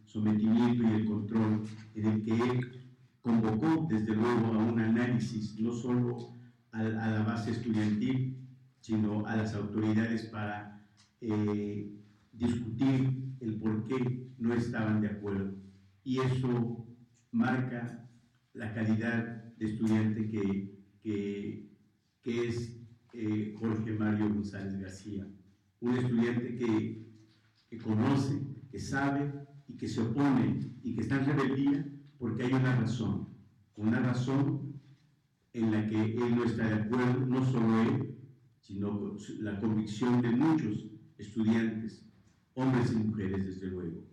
sometimiento y el control, en el que él convocó desde luego a un análisis no solo a la base estudiantil, sino a las autoridades para discutir el por qué no estaban de acuerdo. Y eso marca la calidad de estudiante que es Jorge Mario González García. Un estudiante que conoce, que sabe y que se opone y que está en rebeldía porque hay una razón en la que él no está de acuerdo, no solo él, sino la convicción de muchos estudiantes, hombres y mujeres, desde luego.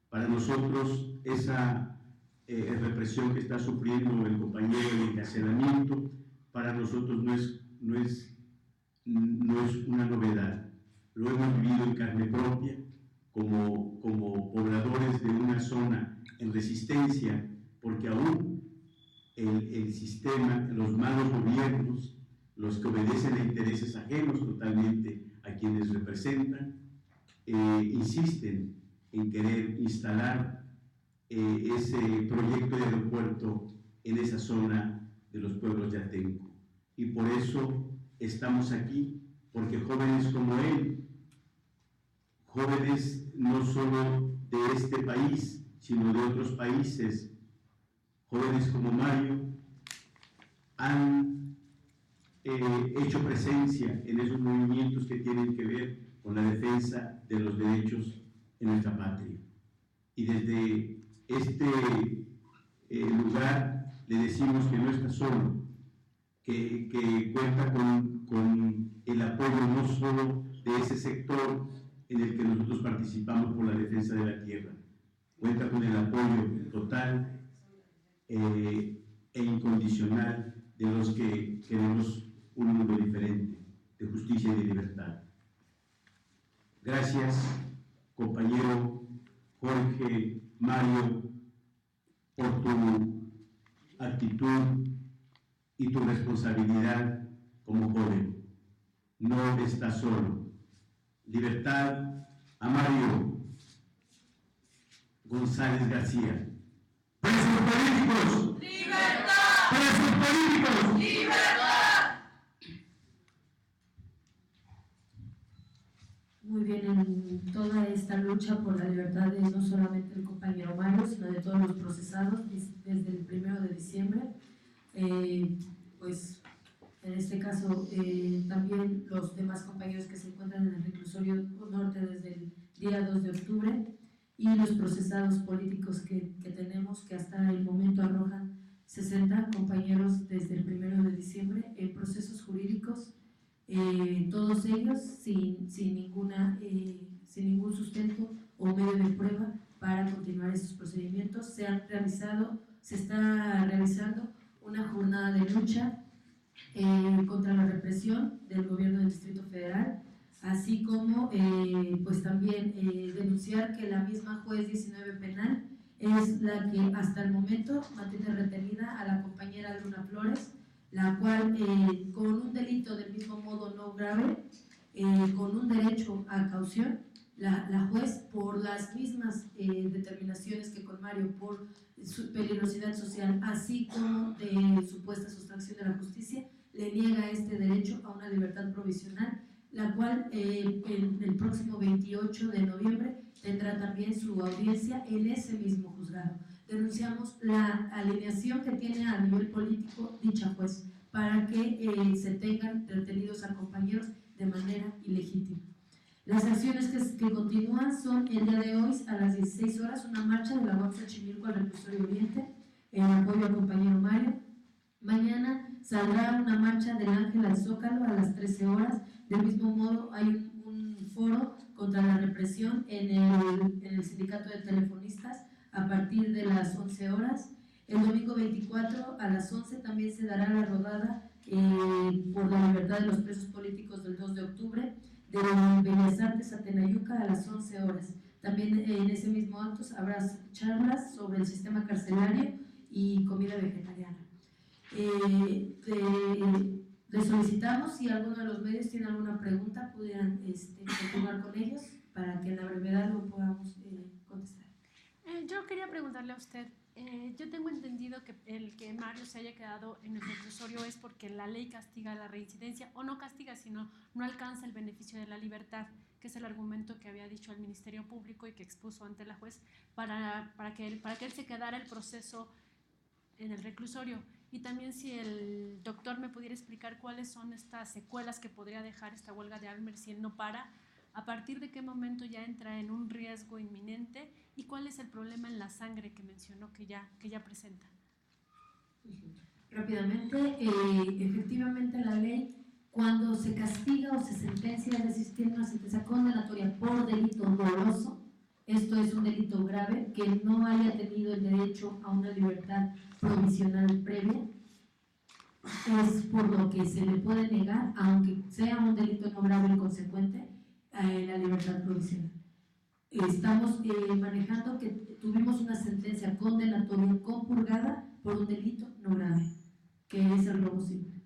Para nosotros, esa represión que está sufriendo el compañero en encarcelamiento, para nosotros no es una novedad. Lo hemos vivido en carne propia, como pobladores de una zona en resistencia, porque aún el sistema, los malos gobiernos, los que obedecen a intereses ajenos totalmente a quienes representan, insisten en querer instalar ese proyecto de aeropuerto en esa zona de los pueblos de Atenco. Y por eso estamos aquí, porque jóvenes como él, jóvenes no solo de este país, sino de otros países, jóvenes como Mario, han hecho presencia en esos movimientos que tienen que ver con la defensa de los derechos en nuestra patria. Y desde este lugar le decimos que no está solo, que cuenta con el apoyo no solo de ese sector en el que nosotros participamos por la defensa de la tierra, cuenta con el apoyo total e incondicional de los que queremos un mundo diferente, de justicia y de libertad. Gracias, compañero Jorge Mario, por tu actitud y tu responsabilidad como joven. No estás solo. Libertad a Mario González García. ¡Presos políticos! ¡Libertad! ¡Presos políticos! ¡Libertad! Muy bien, en toda esta lucha por la libertad de no solamente el compañero Mario, sino de todos los procesados desde el 1 de diciembre, pues en este caso también los demás compañeros que se encuentran en el reclusorio norte desde el día 2 de octubre, y los procesados políticos que tenemos, que hasta el momento arrojan 60 compañeros desde el 1 de diciembre en procesos jurídicos, todos ellos sin ningún sustento o medio de prueba para continuar estos procedimientos. Se está realizando una jornada de lucha contra la represión del gobierno del Distrito Federal, así como pues también denunciar que la misma juez 19 penal es la que hasta el momento mantiene retenida a la compañera Luna Flores, la cual con un delito del mismo modo no grave, con un derecho a caución, la juez, por las mismas determinaciones que con Mario, por su peligrosidad social, así como de supuesta sustracción de la justicia, le niega este derecho a una libertad provisional, la cual el próximo 28 de noviembre tendrá también su audiencia en ese mismo juzgado. Denunciamos la alineación que tiene a nivel político dicha juez para que se tengan retenidos a compañeros de manera ilegítima. Las acciones que continúan son el día de hoy a las 16 horas una marcha de la UAM Xochimilco al Reclusorio Oriente en apoyo al compañero Mario. Mañana saldrá una marcha del Ángel al Zócalo a las 13 horas. Del mismo modo hay un foro contra la represión en el Sindicato de Telefonistas a partir de las 11 horas. El domingo 24 a las 11 también se dará la rodada por la libertad de los presos políticos del 2 de octubre de Bellas Artes a Tenayuca a las 11 horas. También en ese mismo acto habrá charlas sobre el sistema carcelario y comida vegetariana. Les solicitamos, si alguno de los medios tiene alguna pregunta, pudieran continuar con ellos para que en la brevedad lo podamos contestar. Yo quería preguntarle a usted, yo tengo entendido que el que Mario se haya quedado en el reclusorio es porque la ley castiga la reincidencia, o no castiga, sino no alcanza el beneficio de la libertad, que es el argumento que había dicho el Ministerio Público y que expuso ante la juez para que él se quedara el proceso en el reclusorio. Y también si el doctor me pudiera explicar cuáles son estas secuelas que podría dejar esta huelga de hambre si él no para, a partir de qué momento ya entra en un riesgo inminente y cuál es el problema en la sangre que mencionó que ya presenta. Rápidamente, efectivamente la ley, cuando se castiga o se sentencia, es decir, tiene una sentencia condenatoria por delito doloso, esto es un delito grave, que no haya tenido el derecho a una libertad provisional previa, es por lo que se le puede negar, aunque sea un delito no grave y consecuente, la libertad provisional. Estamos manejando que tuvimos una sentencia condenatoria compurgada por un delito no grave, que es el robo simple.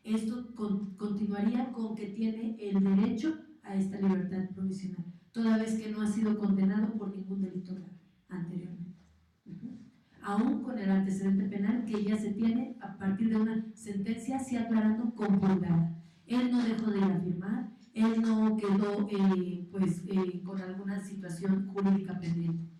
Esto continuaría con que tiene el derecho a esta libertad provisional, toda vez que no ha sido condenado por ningún delito grave anteriormente. Aún con el antecedente penal que ya se tiene a partir de una sentencia, sí aclarando, compurgada. Él no dejó de ir a firmar, él no quedó con alguna situación jurídica pendiente.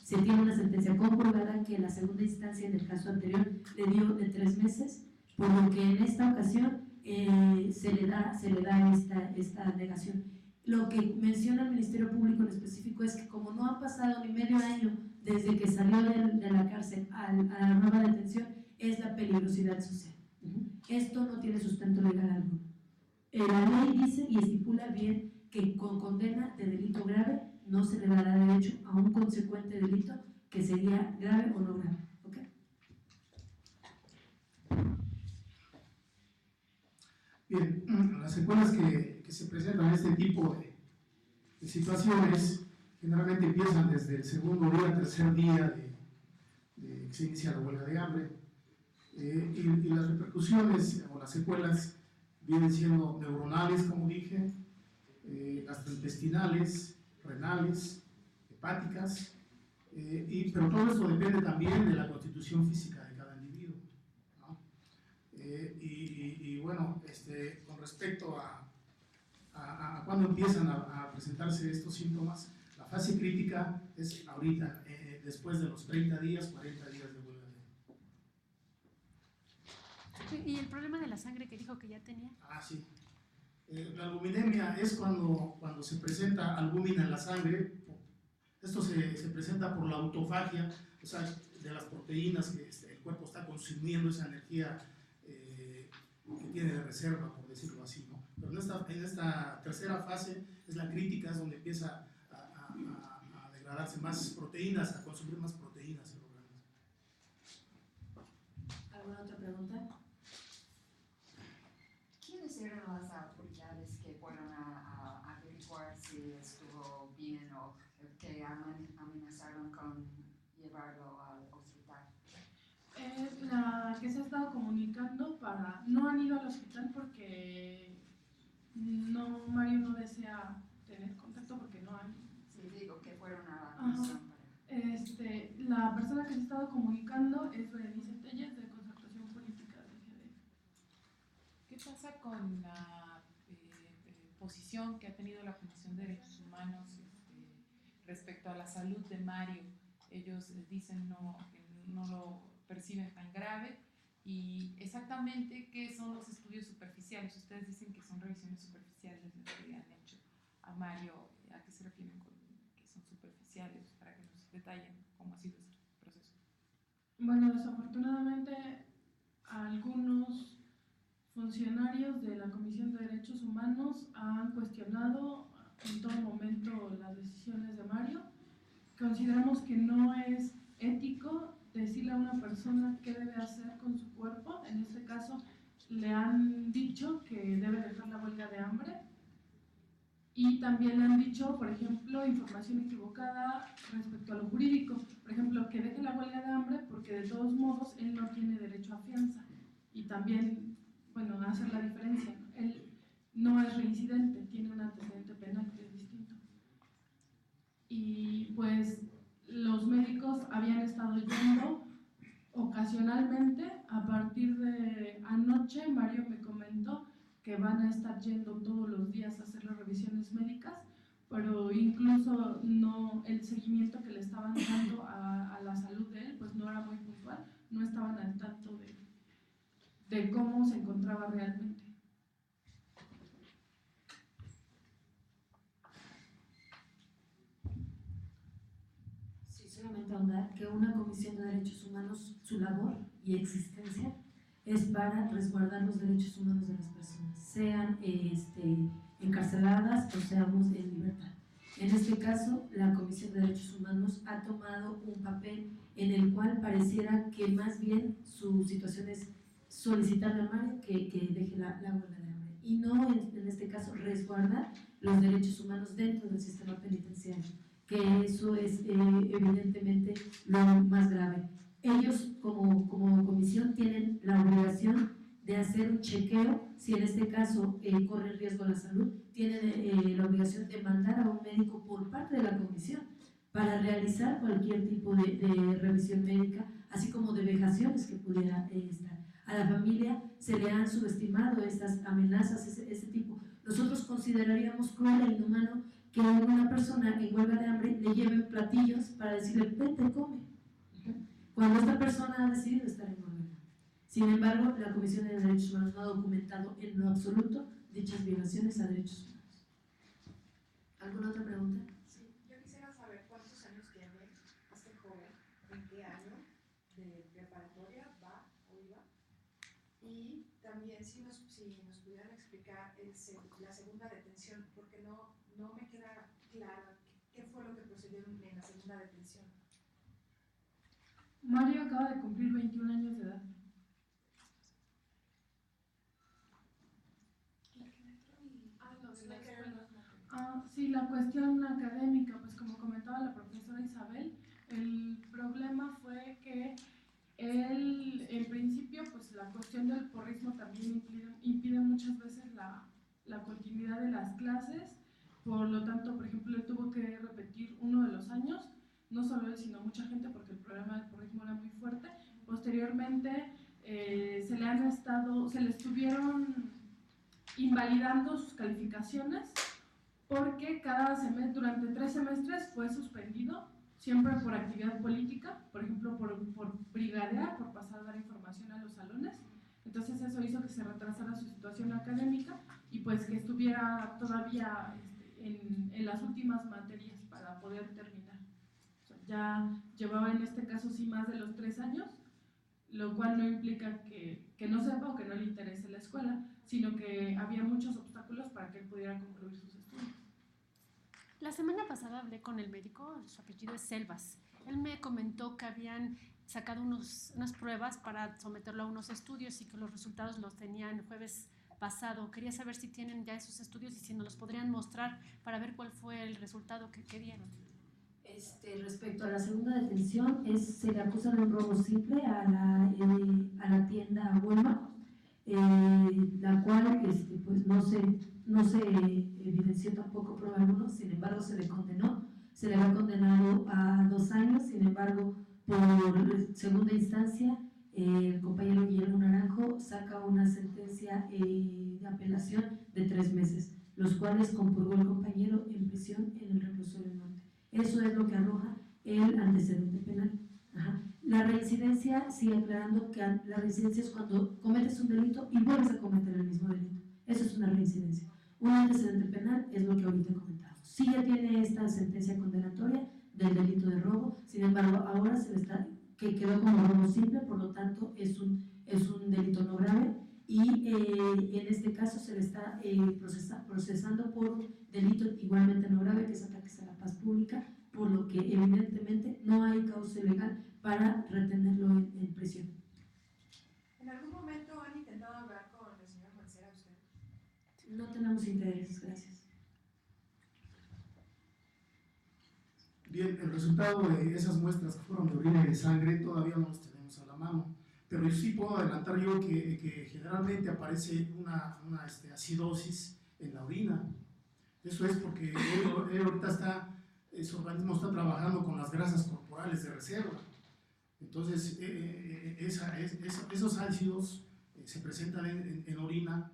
Se tiene una sentencia compurgada que la segunda instancia en el caso anterior le dio de 3 meses, por lo que en esta ocasión se le da esta negación. Lo que menciona el Ministerio Público en específico es que como no ha pasado ni medio año desde que salió de la cárcel a la nueva detención, es la peligrosidad social. Esto no tiene sustento legal alguno. La ley dice y estipula bien que con condena de delito grave no se le dará derecho a un consecuente delito que sería grave o no grave. ¿Okay? Bien, las secuelas que se presentan en este tipo de situaciones generalmente empiezan desde el segundo día, tercer día de que se inicia la huelga de hambre, y las repercusiones o las secuelas vienen siendo neuronales, como dije, gastrointestinales, renales, hepáticas, pero todo esto depende también de la constitución física de cada individuo, ¿no? Bueno, con respecto a cuándo empiezan a presentarse estos síntomas, la fase crítica es ahorita, después de los 30 días, 40 días de huelga de hambre. ¿Y el problema de la sangre que dijo que ya tenía? Sí. La albuminemia es cuando se presenta albúmina en la sangre. Esto se presenta por la autofagia, o sea, de las proteínas que el cuerpo está consumiendo esa energía que tiene de reserva, por decirlo así, ¿no? Pero en esta tercera fase es la crítica, es donde empieza a degradarse más proteínas, a consumir más proteínas el organismo. ¿Alguna otra pregunta? ¿Quiénes eran las autoridades que fueron a averiguar si estuvo bien o que amenazaron con llevarlo al hospital? La que se ha estado comunicando no han ido al hospital porque Mario no desea tener contacto porque no hay. Sí, digo que fueron a la comisión para... La persona que se ha estado comunicando es Berenice Telles, de Concertación Política del GDF. ¿Qué pasa con la posición que ha tenido la Comisión de Derechos Humanos respecto a la salud de Mario? Ellos dicen que no lo perciben tan grave. Y exactamente qué son los estudios superficiales. Ustedes dicen que son revisiones superficiales las que le han hecho a Mario. ¿A qué se refieren con que son superficiales? Para que nos detallen cómo ha sido ese proceso. Bueno, desafortunadamente algunos funcionarios de la Comisión de Derechos Humanos han cuestionado en todo momento las decisiones de Mario. Consideramos que no es ético decirle a una persona qué debe hacer con su cuerpo. En este caso le han dicho que debe dejar la huelga de hambre y también le han dicho, por ejemplo, información equivocada respecto a lo jurídico. Por ejemplo, que deje la huelga de hambre porque de todos modos él no tiene derecho a fianza. Y también, bueno, hacer la diferencia. Él no es reincidente, tiene un antecedente penal que es distinto. Y pues los médicos habían estado yendo ocasionalmente. A partir de anoche Mario me comentó que van a estar yendo todos los días a hacer las revisiones médicas, pero incluso el seguimiento que le estaban dando a la salud de él pues no era muy puntual, no estaban al tanto de cómo se encontraba realmente. Solamente ahondar que una Comisión de Derechos Humanos, su labor y existencia es para resguardar los derechos humanos de las personas, sean encarceladas o seamos en libertad. En este caso, la Comisión de Derechos Humanos ha tomado un papel en el cual pareciera que más bien su situación es solicitarle a Mario que deje la huelga de hambre y no, en este caso, resguardar los derechos humanos dentro del sistema penitenciario, que eso es evidentemente lo más grave. Ellos como comisión tienen la obligación de hacer un chequeo, si en este caso corre riesgo la salud, tienen la obligación de mandar a un médico por parte de la comisión para realizar cualquier tipo de revisión médica, así como de vejaciones que pudiera estar. A la familia se le han subestimado estas amenazas, ese tipo. Nosotros consideraríamos cruel e inhumano que a una persona en huelga de hambre le lleven platillos para decirle, vente, come, cuando esta persona ha decidido estar en huelga. Sin embargo, la Comisión de Derechos Humanos no ha documentado en lo absoluto dichas violaciones a derechos humanos. ¿Alguna otra pregunta? Sí, yo quisiera saber cuántos años tiene este joven, en qué año de preparatoria va o iba, y también si nos pudieran explicar la segunda detención, porque no me queda claro qué fue lo que procedió en la segunda detención. Mario acaba de cumplir 21 años de edad. Sí, la cuestión académica, pues como comentaba la profesora Isabel, el problema fue que en principio, pues la cuestión del porrismo también impide muchas veces la continuidad de las clases. Por lo tanto, por ejemplo, él tuvo que repetir uno de los años, no solo él, sino mucha gente, porque el problema del porrismo era muy fuerte. Posteriormente, se le estuvieron invalidando sus calificaciones porque cada semestre, durante 3 semestres fue suspendido, siempre por actividad política, por ejemplo, por brigadear, por pasar a dar información a los salones. Entonces eso hizo que se retrasara su situación académica y pues que estuviera todavía en las últimas materias para poder terminar. ya llevaba en este caso sí más de los 3 años, lo cual no implica que no sepa o que no le interese la escuela, sino que había muchos obstáculos para que él pudiera concluir sus estudios. La semana pasada hablé con el médico, su apellido es Selvas. Él me comentó que habían sacado unas pruebas para someterlo a unos estudios y que los resultados los tenían el jueves pasado. Quería saber si tienen ya esos estudios y si nos los podrían mostrar para ver cuál fue el resultado que dieron. Respecto a la segunda detención, se le acusa de un robo simple a la tienda Walmart, la cual pues no se evidenció tampoco prueba alguna, sin embargo se le condenó, se le ha condenado a 2 años, sin embargo por segunda instancia el compañero Guillermo Naranjo saca una sentencia de apelación de 3 meses, los cuales compurgó el compañero en prisión en el reclusorio norte. Eso es lo que arroja el antecedente penal. Ajá. La reincidencia, sigue aclarando que la reincidencia es cuando cometes un delito y vuelves a cometer el mismo delito. Eso es una reincidencia. Un antecedente penal es lo que ahorita comentamos. Sí ya tiene esta sentencia condenatoria del delito de robo, sin embargo ahora que quedó como robo simple, por lo tanto es un delito no grave y en este caso se le está procesando por delito igualmente no grave, que es ataques a la paz pública, por lo que evidentemente no hay causa legal para retenerlo en prisión. ¿En algún momento han intentado hablar con el señor Mancera usted? No tenemos intereses, gracias. Bien, el resultado de esas muestras que fueron de orina y de sangre todavía no los tenemos a la mano, pero sí puedo adelantar yo que generalmente aparece una acidosis en la orina. Eso es porque él ahorita su organismo está trabajando con las grasas corporales de reserva. Entonces, esos ácidos se presentan en orina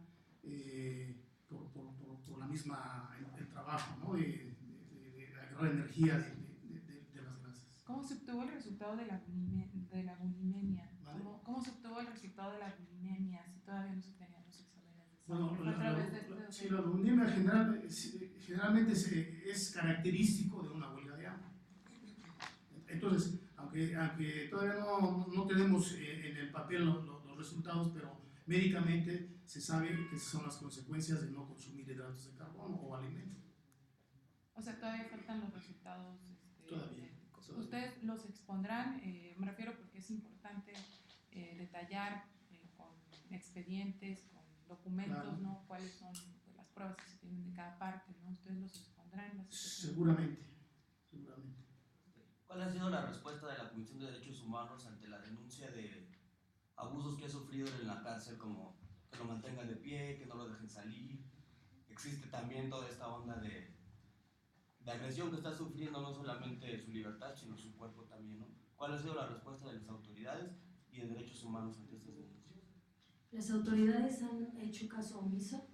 por la misma, el trabajo, ¿no? de agarrar energía de las grasas. ¿Cómo se obtuvo el resultado de la bulimemia? ¿Vale? ¿Cómo se obtuvo el resultado de la bulimemia si todavía no se tenían los exámenes de Bueno, sangre? la bulimemia generalmente es característico de una huelga de hambre. Entonces, aunque todavía no tenemos en el papel los resultados, pero médicamente se sabe que son las consecuencias de no consumir hidratos de carbono o alimentos. O sea, todavía faltan los resultados. Todavía. Ustedes los expondrán, me refiero porque es importante detallar con expedientes, con documentos, claro, ¿no? Cuáles son las pruebas que se tienen de cada parte, ¿no? Ustedes los expondrán. Seguramente. ¿Cuál ha sido la respuesta de la Comisión de Derechos Humanos ante la denuncia de abusos que ha sufrido en la cárcel, como que lo mantengan de pie, que no lo dejen salir? Existe también toda esta onda de agresión que está sufriendo no solamente su libertad, sino su cuerpo también, ¿no? ¿Cuál ha sido la respuesta de las autoridades y de derechos humanos ante estas denuncias? Las autoridades han hecho caso omiso.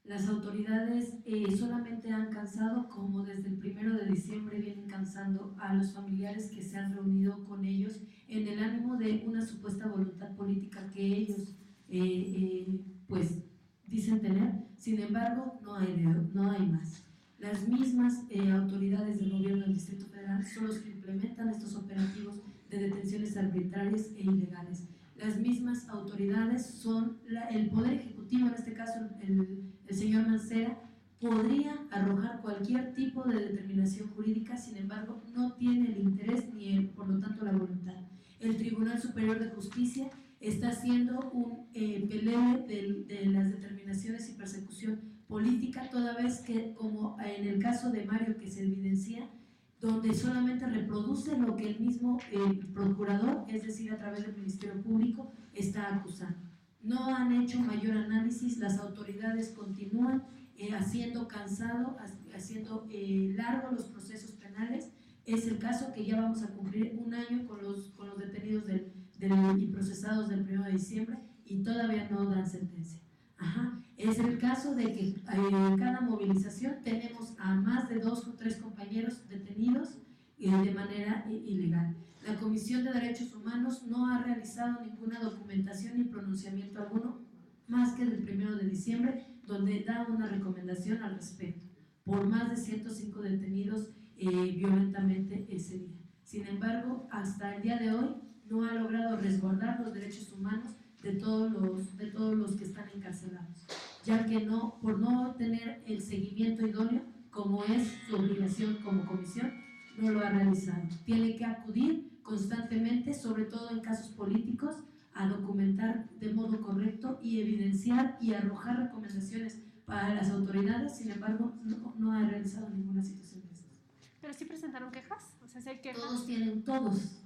Las autoridades solamente han cansado, como desde el 1 de diciembre vienen cansando a los familiares que se han reunido con ellos en el ánimo de una supuesta voluntad política que ellos pues dicen tener. Sin embargo, no hay más. Las mismas autoridades del gobierno del Distrito Federal son los que implementan estos operativos de detenciones arbitrarias e ilegales. Las mismas autoridades son el Poder Ejecutivo, en este caso el señor Mancera, podría arrojar cualquier tipo de determinación jurídica, sin embargo, no tiene el interés ni por lo tanto la voluntad. El Tribunal Superior de Justicia está haciendo un pelele de las determinaciones y persecución política, toda vez que, como en el caso de Mario que se evidencia, donde solamente reproduce lo que el mismo procurador, es decir, a través del Ministerio Público, está acusando. No han hecho mayor análisis, las autoridades continúan haciendo largos los procesos penales. Es el caso que ya vamos a cumplir 1 año con los detenidos y procesados del 1 de diciembre y todavía no dan sentencia. Ajá. Es el caso de que en cada movilización tenemos a más de 2 o 3 compañeros detenidos de manera ilegal. La Comisión de Derechos Humanos no ha realizado ninguna documentación ni pronunciamiento alguno, más que del 1 de diciembre, donde da una recomendación al respecto, por más de 105 detenidos violentamente ese día. Sin embargo, hasta el día de hoy no ha logrado resguardar los derechos humanos de todos los que están encarcelados, ya que por no tener el seguimiento idóneo, como es su obligación como comisión, no lo ha realizado. Tiene que acudir constantemente, sobre todo en casos políticos, a documentar de modo correcto y evidenciar y arrojar recomendaciones para las autoridades. Sin embargo, no ha realizado ninguna situación de estas. ¿Pero sí presentaron quejas? O sea, ¿sí hay quejas?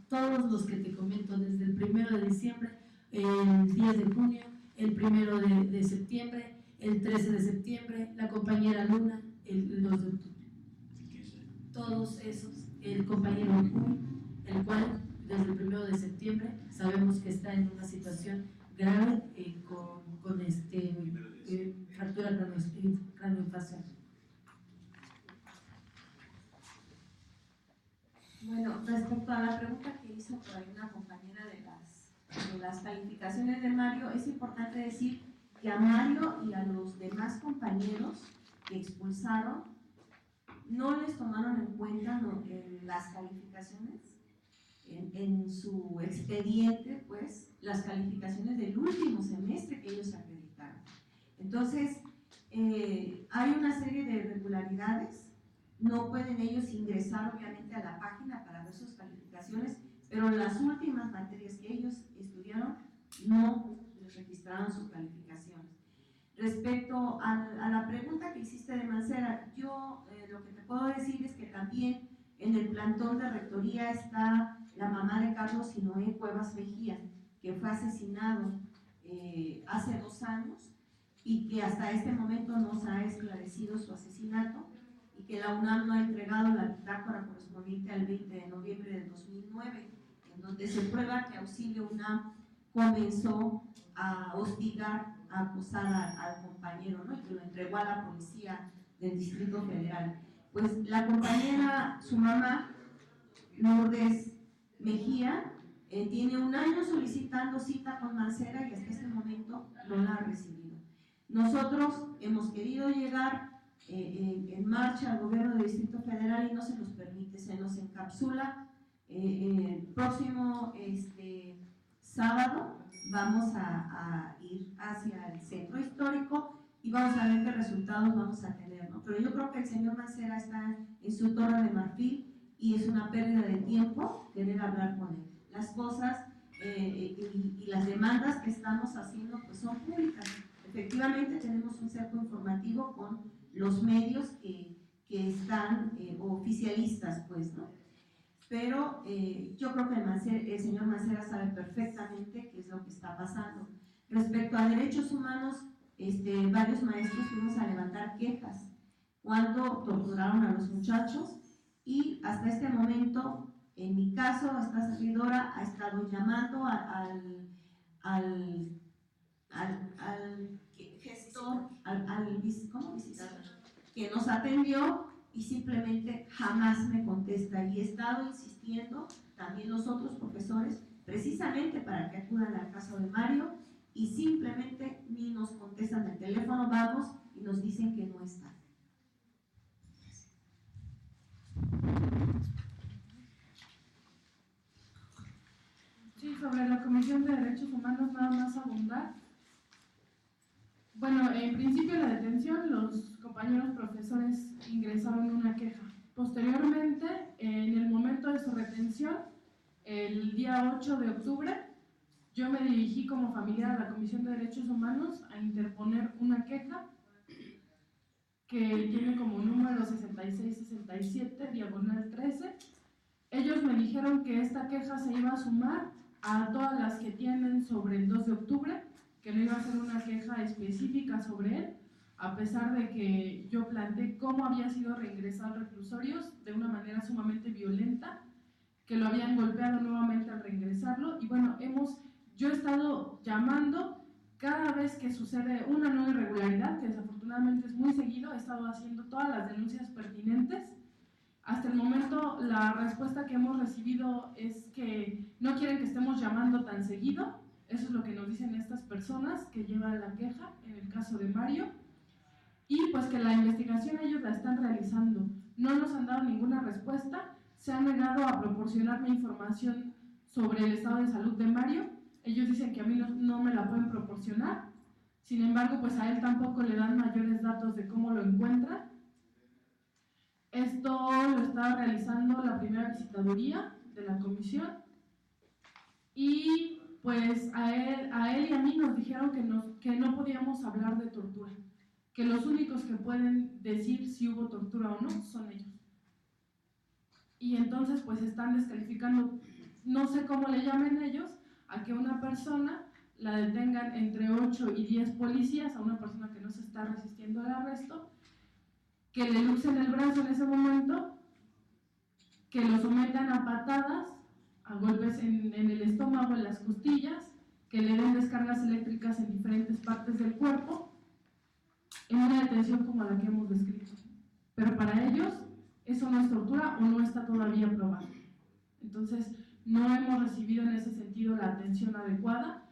Todos los que te comento, desde el 1 de diciembre, el 10 de junio, el 1 de septiembre, el 13 de septiembre, la compañera Luna, el 2 de octubre. Todos esos, el compañero Uy, el cual desde el 1 de septiembre sabemos que está en una situación grave con fractura craneofacial. Bueno, respecto a la pregunta que hizo por ahí una compañera de las calificaciones de Mario, es importante decir que a Mario y a los demás compañeros que expulsaron no les tomaron en cuenta las calificaciones en su expediente, pues las calificaciones del último semestre que ellos acreditaron. Entonces, hay una serie de irregularidades. No pueden ellos ingresar obviamente a la página para ver sus calificaciones, pero las últimas materias que ellos estudiaron no les registraron sus calificaciones. Respecto a la pregunta que hiciste de Mancera, yo lo que te puedo decir es que también en el plantón de rectoría está la mamá de Carlos Sinoé Cuevas Mejía, que fue asesinado hace 2 años y que hasta este momento no se ha esclarecido su asesinato, y que la UNAM no ha entregado la bitácora correspondiente al 20 de noviembre de 2009, en donde se prueba que Auxilio UNAM comenzó a hostigar, a acosar al compañero, ¿no? Y que lo entregó a la policía del Distrito Federal. Pues la compañera, su mamá, Lourdes Mejía, tiene 1 año solicitando cita con Mancera y hasta este momento no la ha recibido. Nosotros hemos querido llegar en marcha al gobierno del Distrito Federal y no se nos permite, se nos encapsula. El próximo sábado vamos a ir hacia el centro histórico y vamos a ver qué resultados vamos a tener, ¿no? Pero yo creo que el señor Mancera está en su torre de marfil y es una pérdida de tiempo querer hablar con él. Las cosas y las demandas que estamos haciendo pues son públicas. Efectivamente tenemos un cerco informativo con los medios que están oficialistas, pues, ¿no? Pero yo creo que el señor Mancera sabe perfectamente qué es lo que está pasando. Respecto a derechos humanos, varios maestros fuimos a levantar quejas cuando torturaron a los muchachos y hasta este momento, en mi caso, esta servidora ha estado llamando al gestor, ¿cómo visitador? Que nos atendió y simplemente jamás me contesta, y he estado insistiendo también los otros profesores precisamente para que acudan al caso de Mario y simplemente ni nos contestan el teléfono, vamos y nos dicen que no está. Sí, sobre la Comisión de Derechos Humanos nada más abundar. Bueno, en principio de la detención, los compañeros profesores ingresaron una queja. Posteriormente, en el momento de su retención, el día 8 de octubre, yo me dirigí como familiar a la Comisión de Derechos Humanos a interponer una queja que tiene como número 6667/13. Ellos me dijeron que esta queja se iba a sumar a todas las que tienen sobre el 2 de octubre, que no iba a ser una queja específica sobre él, a pesar de que yo planteé cómo había sido reingresado al reclusorios de una manera sumamente violenta, que lo habían golpeado nuevamente al reingresarlo. Y bueno, yo he estado llamando cada vez que sucede una nueva irregularidad, que desafortunadamente es muy seguido, he estado haciendo todas las denuncias pertinentes. Hasta el momento la respuesta que hemos recibido es que no quieren que estemos llamando tan seguido. Eso es lo que nos dicen estas personas que llevan la queja en el caso de Mario, y pues que la investigación ellos la están realizando. No nos han dado ninguna respuesta. se han negado a proporcionarme información sobre el estado de salud de Mario. Ellos dicen que a mí no me la pueden proporcionar. Sin embargo, pues a él tampoco le dan mayores datos de cómo lo encuentran. Esto lo estaba realizando la primera visitaduría de la comisión y pues a él y a mí nos dijeron que no podíamos hablar de tortura, que los únicos que pueden decir si hubo tortura o no son ellos. Y entonces pues están descalificando, no sé cómo le llamen ellos, a que una persona la detengan entre 8 y 10 policías, a una persona que no se está resistiendo al arresto, que le lucen el brazo en ese momento, que lo sometan a patadas, a golpes en el estómago, en las costillas, que le den descargas eléctricas en diferentes partes del cuerpo, en una detención como la que hemos descrito. Pero para ellos eso no es tortura o no está todavía probado. Entonces no hemos recibido en ese sentido la atención adecuada.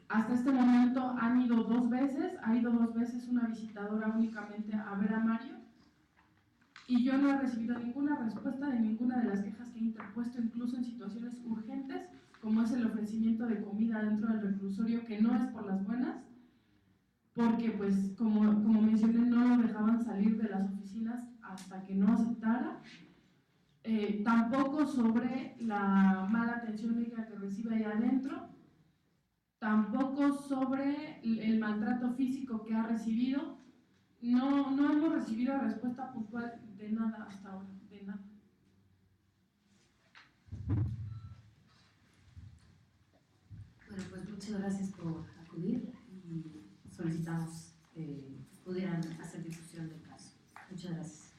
Hasta este momento han ido 2 veces, ha ido 2 veces una visitadora únicamente a ver a Mario y yo no he recibido ninguna respuesta de ninguna de las quejas que he interpuesto, incluso en situaciones urgentes, como es el ofrecimiento de comida dentro del reclusorio, que no es por las buenas, porque pues como mencioné no lo dejaban salir de las oficinas hasta que no aceptara. Tampoco sobre la mala atención médica que recibe ahí adentro, tampoco sobre el maltrato físico que ha recibido. No hemos recibido respuesta puntual de nada hasta ahora, de nada. Bueno, pues muchas gracias por acudir y solicitamos que pudieran hacer difusión del caso. Muchas gracias.